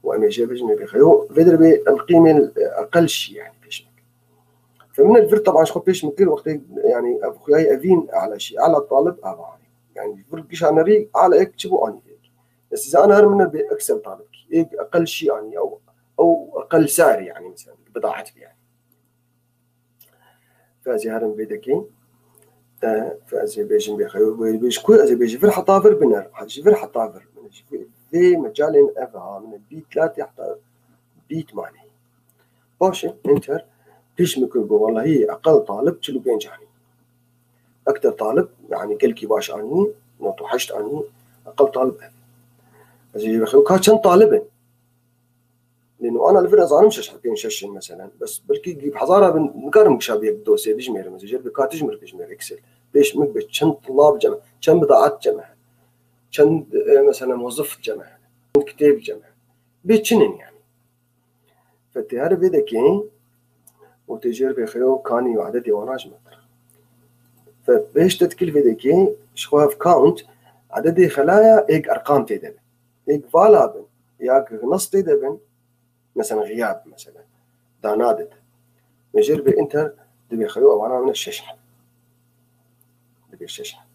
وامي جابج مي بخيو فيدر بالقيمه الاقل شيء يعني بيش فمن الفر طبعا شخو بيش مكل وقت يعني اخوياي افين على شيء على الطالب يعني الفر بيش انا ري على اكتبوا اني بس اذا انا من باكثر طالب اقل شيء يعني او اقل سعر يعني مثلا بضاعتي يعني فازي هرم فيدكي فازي بيجن بخيو بيش كل ازي بيجي فر حطافر بنر حجي فر حطافر في مجال افها من البي 3 حتى بي 8 باشا انتر فيش ممكن والله هي اقل طالب تشلو بين جاني اكثر طالب يعني كلكي باش اني نوتو حشت اني اقل طالب ازي بخيو كان طالبا لانه انا الفرق زعلان مش حقين شش مثلا بس بلكي جيب حضاره بنقارن شابيه الدوسيه دجمير مثلا جرب كاتجمر دجمير اكسل ليش مكبت كم طلاب جمع كم بضاعات جمع كم مثلا موظف جمع كتاب جمع بيتشنن يعني فالتهار بيدكين وتجربة خيو كاني وعددي وناج متر فبيش تتكل بيدكين شخواف كاونت عددي خلايا ايق ارقام تيدبن ايق فالابن ياك نص تيدبن مثلا غياب مثلا دانادت مجربة انت دبي خيو وانا من الششحة دبي الششحة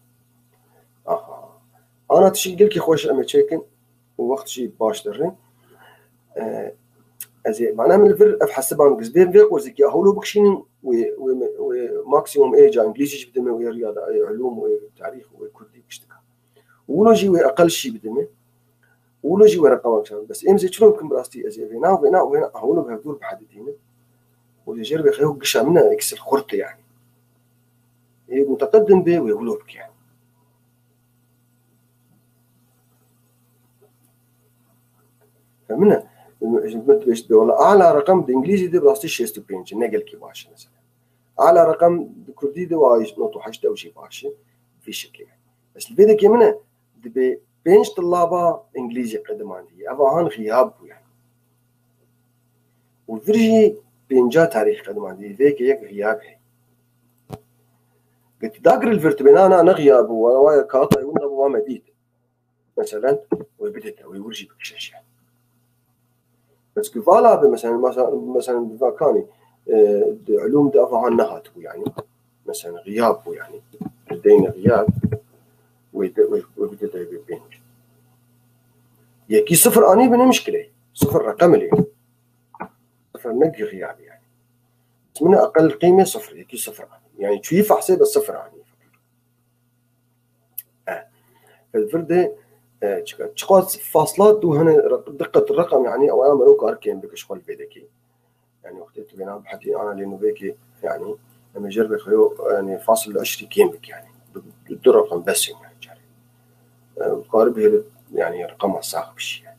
انا تشي قلكي خوش امي تشيكن ووقت شي باش درين ازي معناها من الفر افحسبان قزبين فيك وزكي هولو بكشين وماكسيموم ايجا انجليزي بدمه ويا رياضه علوم وتاريخ وكردي بشتكى ولوجي واقل شيء بدمه ولوجي ورقم كان بس امزي شلون كم براستي ازي هنا وهنا وهنا هولو بهدور بحددين وتجربه خيو قشا منها اكس الخرطه يعني هي متقدم به ويولوك يعني فمنها والله اعلى رقم بالانجليزي ده براستي شيستو بينج نقل كي باش مثلا اعلى رقم بكردي ده وايش نوتو حشت او شي باش في شكل يعني بس الفيديو كمان دبي بينش طلابه انجليزي قدم عندي ابا هان غياب يعني والفرجي بينجا تاريخ قدم عندي ذيك هيك غياب هي قلت داقر الفرتبين انا غياب ويا كاطا يقول ابو مديد مثلا وبدت ويورجي بكشش يعني بس كفالا مثلا بفاكاني علوم دافع عن نهات يعني مثلا غياب يعني لدينا غياب وبدت بين يكي صفر اني بني مشكله صفر رقم لي صفر نقي غياب يعني بس من اقل قيمه صفر يكي صفر يعني كيف احسب الصفر اني فالفرده تشخص فاصلات وهنا دقه الرقم يعني او انا مروك اركين بك شغل بيدكي يعني وقت بينا بحكي انا لانه بيكي يعني لما جرب خيو يعني فاصل 20 كين بك يعني بدو رقم بس يعني قارب هي يعني رقمها صعب بشي يعني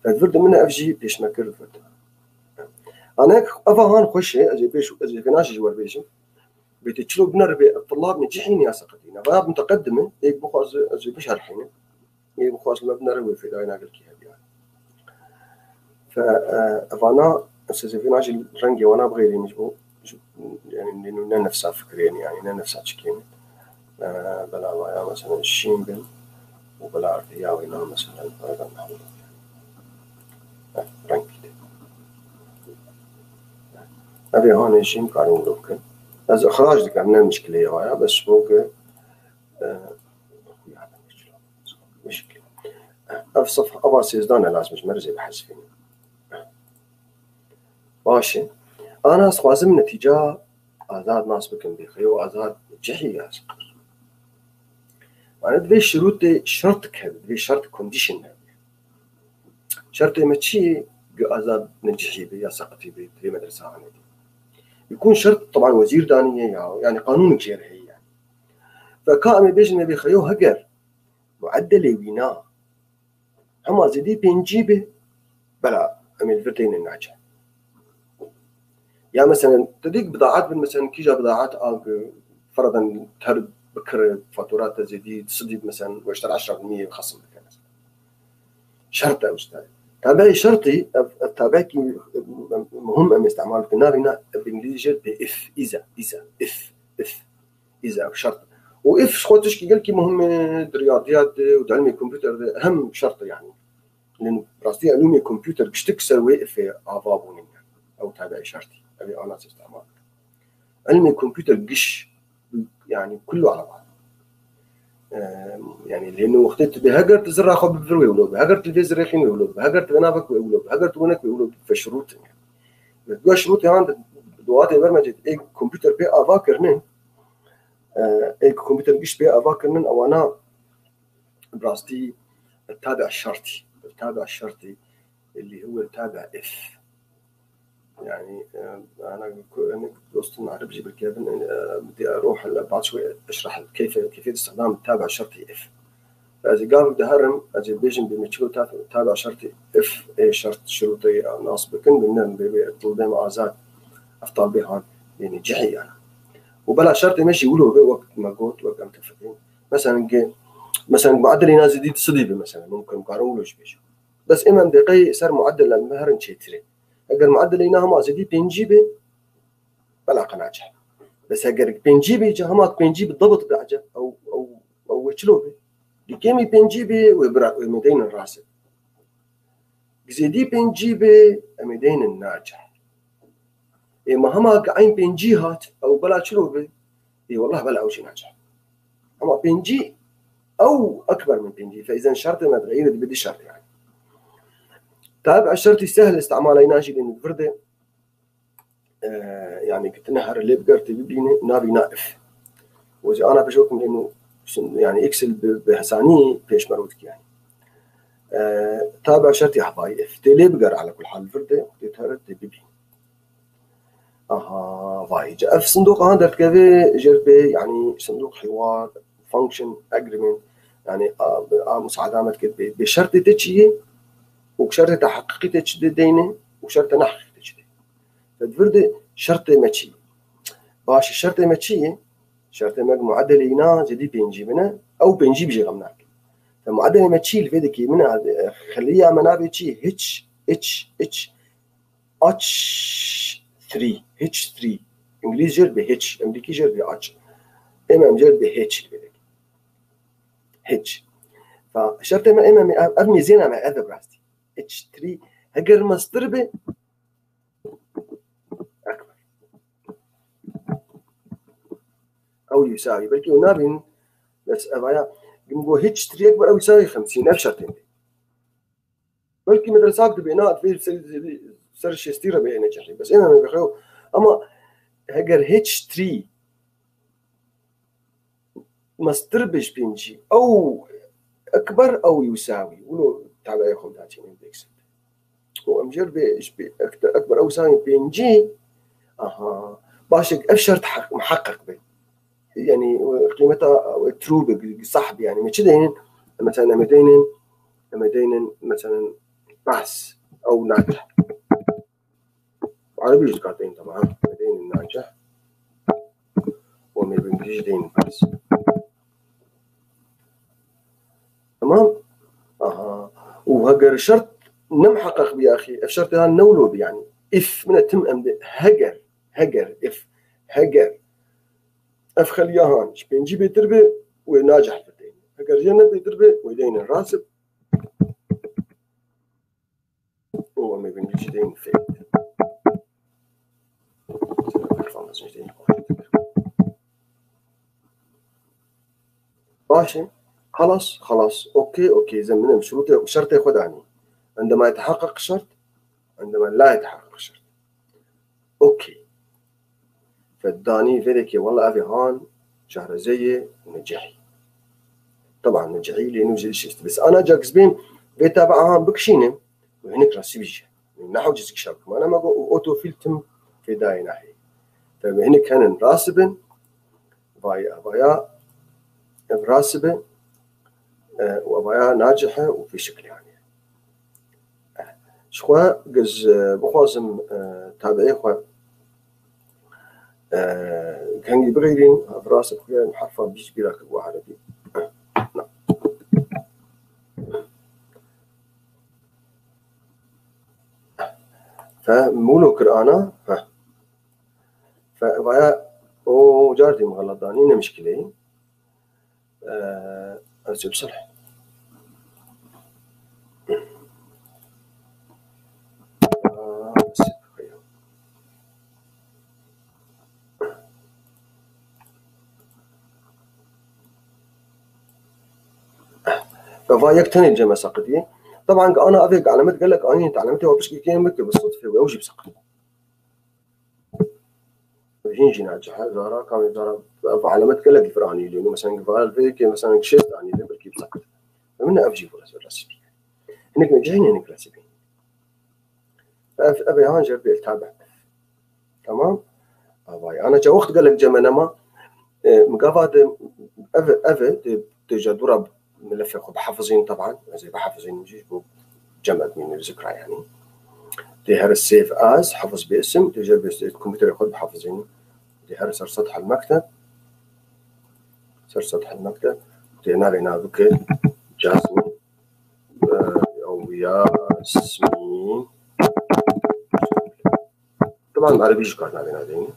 فالفرده منها اف جي بيش ما كل الفرده انا هيك افهان خوش اجي بيش اجي فيناش جوار بيش بتشلو بنربي الطلاب نجحين يا سقطين باب متقدمه هيك بخواز اجي بيش هالحين هيك بخواز ما بنربي في داينا قال كي يعني فانا استاذ فيناش رنجي وانا بغيري مجبو يعني لانه نفس فكرين يعني نفس تشكين بلا مثلا الشين بن وبلا ارتيا وينا مثلا ايضا نحو رنجي هذه هون الشين كانوا ممكن از اخراج دي كان مشكله يا بس ممكن مشكله في صفحه ابا سيزدان لازم مش مرزي بحذفين ماشي انا خوازم نتيجه آزاد ناس بكن بخيو آزاد جحي يا سقر معناته دبي شروط شرط كذا دبي شرط كونديشن شرط ما تشي آزاد نجحي بي يا سقطي بي في مدرسة عندي يكون شرط طبعا وزير دانية يعني قانون كجير هي يعني فكائن بيجن بخيو هجر معدل وينا هما زدي بينجيبه بلا أمي الفرتين الناجح يعني مثلا تديك بضاعات مثلا كيجا بضاعات فرضا تهرب بكر فاتورات تزيدي تصدي مثلا واشتري 10% خصم لك مثلا شرط او اشتري تابعي شرطي تابعك مهم ام استعمال النار بالانجليزي باف اذا شرط واف شخوتش كي قال لك مهم رياضيات وعلم الكمبيوتر اهم شرط يعني لانه راستي علوم الكمبيوتر باش تكسر واقف افابون او تابعي شرطي ابي انا استعمال علم الكمبيوتر قش يعني كله على بعض يعني لانه وقت بهجر تزرع خب بفروي ولو بهجر تلفزيون ريخين ولو بهجر تنافك ولو بهجر تونك ولو في شروط يعني دو شروط عند دوات برمجه اي كمبيوتر بي افاكرن اي كمبيوتر قش بي افاكرن او انا براستي التابع الشرطي اللي هو التابع اف يعني انا دوستنا عربي بالكابن بدي اروح بعد شوي اشرح كيفيه استخدام التابع الشرطي اف فاذا قالوا بدي هرم اجي بيجن بمشكل تابع شرطي اف اي شرط شروطي ناس بكن بنن بطلبين ازاد افضل بها يعني جحي انا وبلا شرطي ماشي يقولوا وقت ما قلت وقت متفقين مثلا معدل ينازل دي صديبه مثلا ممكن قارنوا له بيجو بس امام دقيق صار معدل المهر نشيتري اگر معدل هنا ما زدي بنجيبه بلا قناعه بس اگر بنجيبه جهمات بنجيب بالضبط بعجب او وشلوبه بكيمي بنجيبه ومدين الراسب زدي بنجيبه مدين الناجح اما هما قاعين بنجيهات او بلا شلوبه اي والله بلا اوشي ناجح اما بنجي او اكبر من بنجي فاذا شرط ما تغير بدي شرط يعني تابع الشرطي سهل استعماله يناجي لان الفرده يعني كنت نهر اللي بقرتي ببيني نابي نائف وإذا أنا بشوفكم لأنه يعني إكسل بحساني بيش مروتك يعني تابع شرطي أحباي إف تلي بقر على كل حال فرده تتهرد ببين فاي جاء في صندوق هذا كذا جربي يعني صندوق حوار فانكشن اجريمنت يعني مساعدات كده بشرط تجي وشرط تحققي تجي دينه وشرط نحقق تجي فالفرده شرط ماشي باش الشرط ماشي شرط معدل هنا جدي بنجيبنا او بنجيب جي غمناك فمعدل ماشي الفيدك منها خليها منابع شيء اتش 3 انجليزي جر بهتش امريكي جر باتش امام جر بهتش هتش فشرط ما امام ابني زينه مع هذا براستي اتش 3 هجر مستربه اكبر او يساوي بلكي ونابين بس ابايا جنبو هتش 3 اكبر او يساوي 50,000 شرطين بلكي مدرسات بينات في سرش يستيرها بين جحي بس امام بخيو اما هجر هتش 3 مستربش بينجي او اكبر او يساوي ولو تابع ياخذ ذاتين اندكس وامجر اكبر او يساوي بينجي باشك افشر محقق به يعني قيمتها ترو صح يعني مش دين مثلا 200 مثلا بحث او ناجح عربي قاطعين طبعا 200 الناجح وما بالانجليزي دين بحث تمام وهجر شرط نمحقق بيا اخي الشرط هذا نولو يعني اف من تم امد هجر اف خليها هانش بنجي بتربه وناجح في الدين هجر جنة بتربه ودين الراسب هو ما بنجي دين في ماشي خلاص اوكي زمنا شروط شرط ياخذ عني عندما يتحقق الشرط عندما لا يتحقق الشرط اوكي داني فيديك والله أبي هان شهر زي نجحي طبعا نجحي لأنه زي الشيء بس أنا جاكس بين بيتابعها بكشينه وهناك راسي بيجي نحو جزء شاك ما أنا ما أوتو فيلتم في داي ناحية فهناك كان راسبن بايا راسبة وبايا ناجحة وفي شكل يعني شخوا جز بخوازم تابعي خوا كان يبغيرين براسك يعني حرفا بيش بيراك عربي فمولو كرآنا فبايا جاردي مغلطانين مشكلة أرجو بصلح فوايك تاني الجمع سقطي طبعا أنا أفيق علامات قال لك أني تعلمتي وبشكي كيمك بالصدفة وأوجب سقط هيجي ناجح زارا كان زارا علامات قال لك الفراني لأنه مثلا قال فيك مثلا كشفت يعني بركي بسقط فمن أفجي ولا راسبي هناك نجحين هناك راسبي أبي هان جربي التابع تمام أباي أنا جا وقت قال لك جمع مقافات أفي تجدورة ملف بحافظين طبعا زي بحافظين يجيبوا جمع من الذكرى يعني تهر السيف از حفظ باسم تجرب الكمبيوتر ياخذ بحافظين تهر صار سطح المكتب صار سطح المكتب تينا لنا بك جاسمين او ياسمين طبعا العربي شكرنا لنا ديني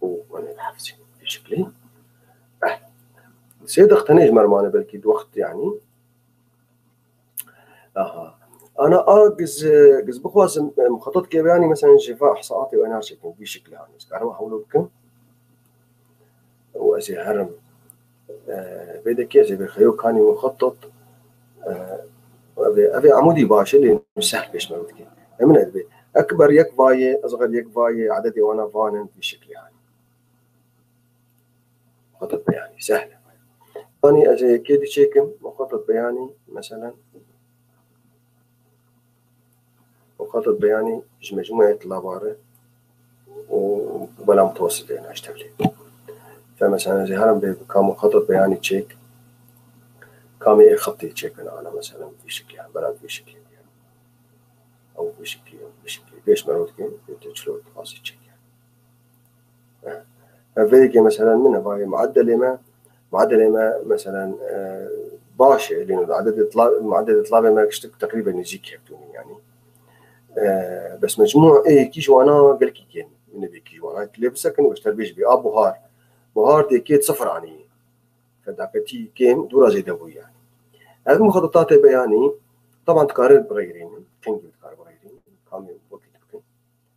وانا بحافظين بشكل سيد اختنيج مرمانة بلكي وقت يعني أنا جز بخواز مخطط كيف يعني مثلا شفاء إحصاءاتي وأنا شكل بشكل يعني كانوا حولوا بكم وأزي هرم بدك يا زي بخيو كاني مخطط أبي عمودي باشا اللي مش سهل بيش مرود كي من أبي أكبر يك باية أصغر يك باية عددي وأنا فانن بشكل يعني مخطط بياني سهل أنا أزي كيدي شيكم مخطط بياني مثلا مخطط بياني مجموعة لابارة وبلا متوسط يعني أشتغل فمثلا زي هرم كان مخطط بياني تشيك كان خطي تشيك أنا مثلا في شكل يعني بلا في شكل يعني أو في شكل ليش مرود كين تشلو تفاصيل تشيك يعني فذيك مثلا من باي معدل ما مثلا باشا لأنه معدل إطلاق ما كشتك تقريبا يجيك يعني بس مجموع كيش وانا قال كي كين من بيكي وانا اللي بسكن واشتغل بيش بي بوهار دي كيت صفر عني فداكتي كين دورا زي دبوي يعني هذه المخططات بياني طبعا تقارب بغيرين كان تقارب بغيرين كامل وقت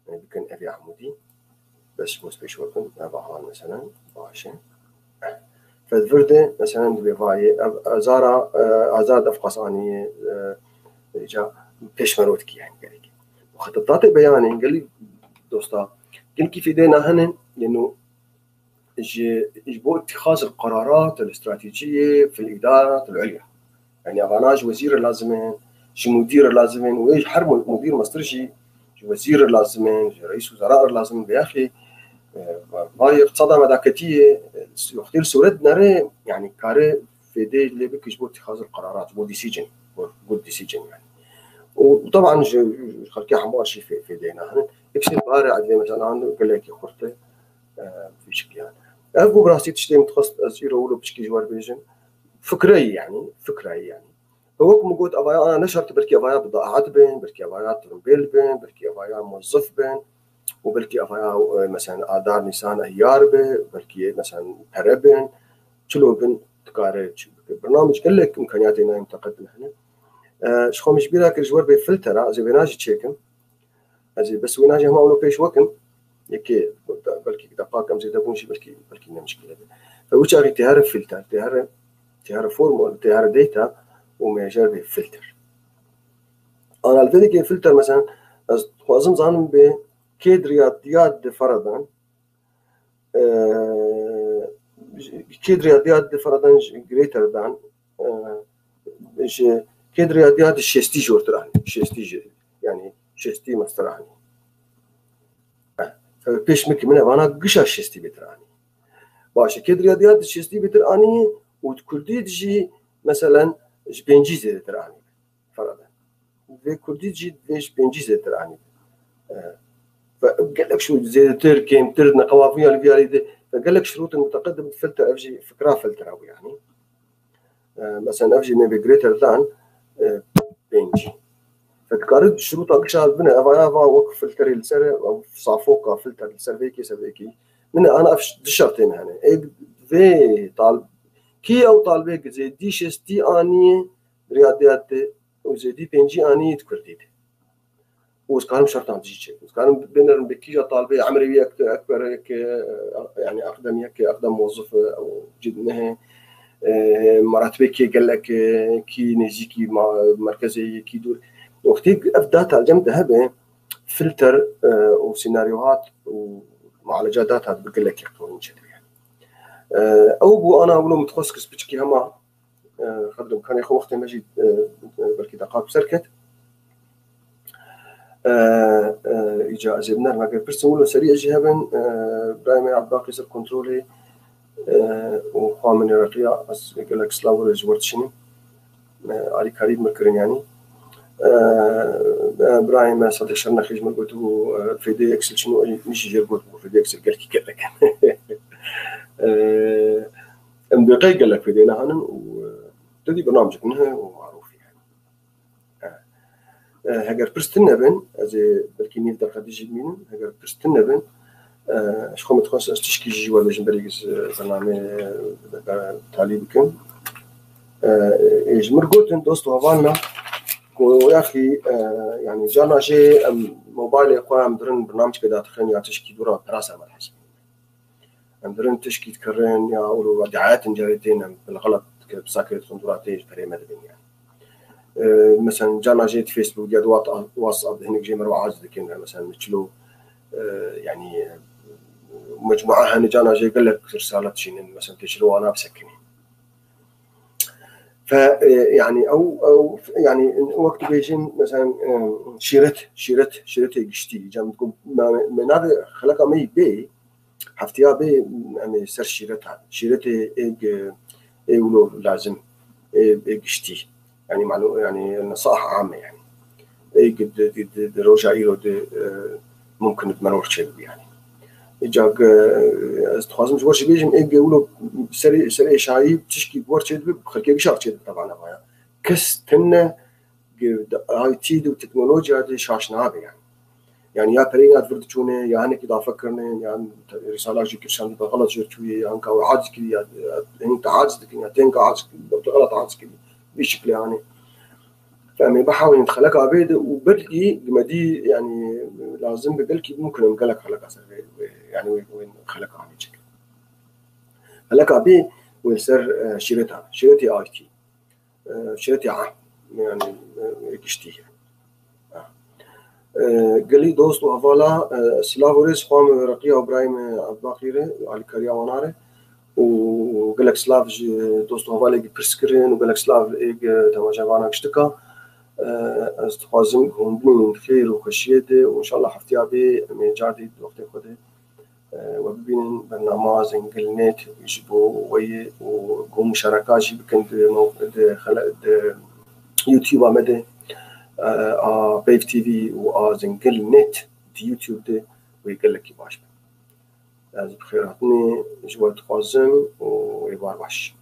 يعني بكن ابي عمودي بس مش وكن ابا مثلا باشا فالفرده مثلا بفاي ازارا ازاد افقصانيه جا بيش مروتكي يعني مخططات بياني قال لي دوستا قال كيف يدينا هن لانه يجبوا اتخاذ القرارات الاستراتيجيه في الاداره العليا يعني اغاناج وزير لازمين شي مدير لازمين ويش حرب مدير مصرشي وزير لازمين رئيس وزراء لازم بياخي هاي اقتصاد مداكتيه يختار سورد نرى يعني كاره في دي اللي بك يجبوا اتخاذ القرارات بو ديسيجن يعني وطبعا خلكي حمار شيء في دينا هن يكسر بارع عندي مثلا عنده قال لك خرطه في شكل يعني ابو براسي تشتي متخصص اسير ولو بشكي جوار بيجن فكره يعني هو موجود ابايا انا نشرت بركي ابايا بضاعات بين بركي ابايا ترمبيل بين بركي ابايا موظف بين وبركي ابايا مثلا ادار نيسان ايار بركي مثلا تربن شلو بن تقارج برنامج قال لك امكانياتنا متقدمه هنا شخو مش بيلا كرجوار بفلترة زي بناجي تشيكن زي بس وناجي هم أولو بيش وكن يكي بلكي دقائق زي دبونشي بلكي إنها مشكلة فوش أغي تهار فلتر تهار فورمول تهار ديتا وميجر بفلتر أنا الفيديو فلتر مثلا خوازم زانم كيد رياضيات فرضا كيد رياضيات فرضا greater than كيد رياضيات شستي جورتراني شستي يعني شستي مستراني فبيش مكي من أنا قشة شستي بتراني باشه كيد رياضيات شستي بتراني وتكردي تجي مثلا بنجي زي تراني فرضا في كردي تجي ليش بنجي زي تراني فقال لك شو زيتر كيمتر نقوافيا الفيالي فقال لك شروط المتقدم فلتر افجي فكره فلتر او يعني مثلا افجي ما بجريتر ذان بنجي فتقارد شروط اقشال بنا افا وقف فلتر السر او صافوكا فلتر السرفيكي سرفيكي من انا افش شرطين هنا في طالب كي او طالبك زي دي شستي اني رياضيات وزي دي بنجي اني تكرديت وكانوا شرطان تجي كانوا بين بكيجا طالبي عمري اكبر يعني اقدم اقدم موظف او جدنه مراتبك قال لك كي نجيكي مركزي كي دور وقتي افدات الجمد هبه فلتر وسيناريوهات ومعالجات داتا بقول لك يقولون شيء يعني او بو انا ولو متخصص بتشكي هما خدم كان ياخذ وقت مجيد بركي دقائق سركت إجازة بنار ما قال برسم ولا سريع جهبن برايم عبد باقي سر كنترولي وخامن الرقية بس قال لك سلام ولا جورت شنو علي كريم مكرن يعني برايم صدق شرنا خيج ما قلته في دي اكسل شنو مش جربت في دي اكسل قال لك ام دقيقة قال لك في دينا هنا وتدي برنامجك منها ومعروف هجر برستنبن زي بالكي نيف دقة ديجي مين هجر برستنبن شخو متخصص تشكي جي ولا جنبريز برنامج تعليمكم إيش مرقوتن دوستو هفالنا ويا أخي يعني جانا شيء موبايل قام درن برنامج كذا تخن يا تشكي دورة دراسة ما الحسب درن تشكي تكرن يا أولو دعايات جريتين بالغلط بساكر تندوراتيج بريمة الدنيا مثلا جانا جيت فيسبوك يا دوات واتساب هناك جي مروا عاجز كنا مثلا مثلو يعني مجموعة هنا جانا جي قال لك رسالة شين مثلا تشلو أنا بسكني فيعني أو يعني وقت بيجين مثلا شيرت يجتي جام تقول من هذا خلقها مي بي حفتيها بي يعني سر شيرت ولو لازم يجتي يعني معلومة يعني نصائح عامة يعني قد رجعيله ممكن بمرور شيء يعني إجاك استخدام جوار بيجم يقولوا سري شاي بتشكي جوار شيء بخليه بشار شيء طبعا هذا كستنا هاي تيد وتكنولوجيا هذه شاشنا يعني يا بريات فردشونه يا أنا كده أفكرني يعني رسالة جي كرشان بغلط جرتوي يعني كاو عاجز كذي أنت عاجز كذي تنك عاجز كذي غلط عاجز كذي بشكل يعني فأنا بحاول نتخلق عبيد وبركي جمدي يعني لازم بقولك ممكن نقلك خلق أصلا يعني وين خلق عمي شكل خلق عبي ويصير شريتي آي تي شريتي عام يعني كشتي قال لي دوست وهفالا سلافوريس قام رقية وبرايم عباقيرة على كريا وناره وقال لك سلاف دوست وهفالا برسكرين وقال لك سلاف تماشى وانا كشتكا استخدام هندون خير وخشيته وإن شاء الله حفتي بي من جادي وقت خده وبين برنامج إنجلنت يجيبوا ويا وقوم مشاركات يمكن خلق يوتيوب عمده بيف تي في وإنجلنت يوتيوب ده ويقول لك يباش لازم بخيراتني جوات قازم ويبار باش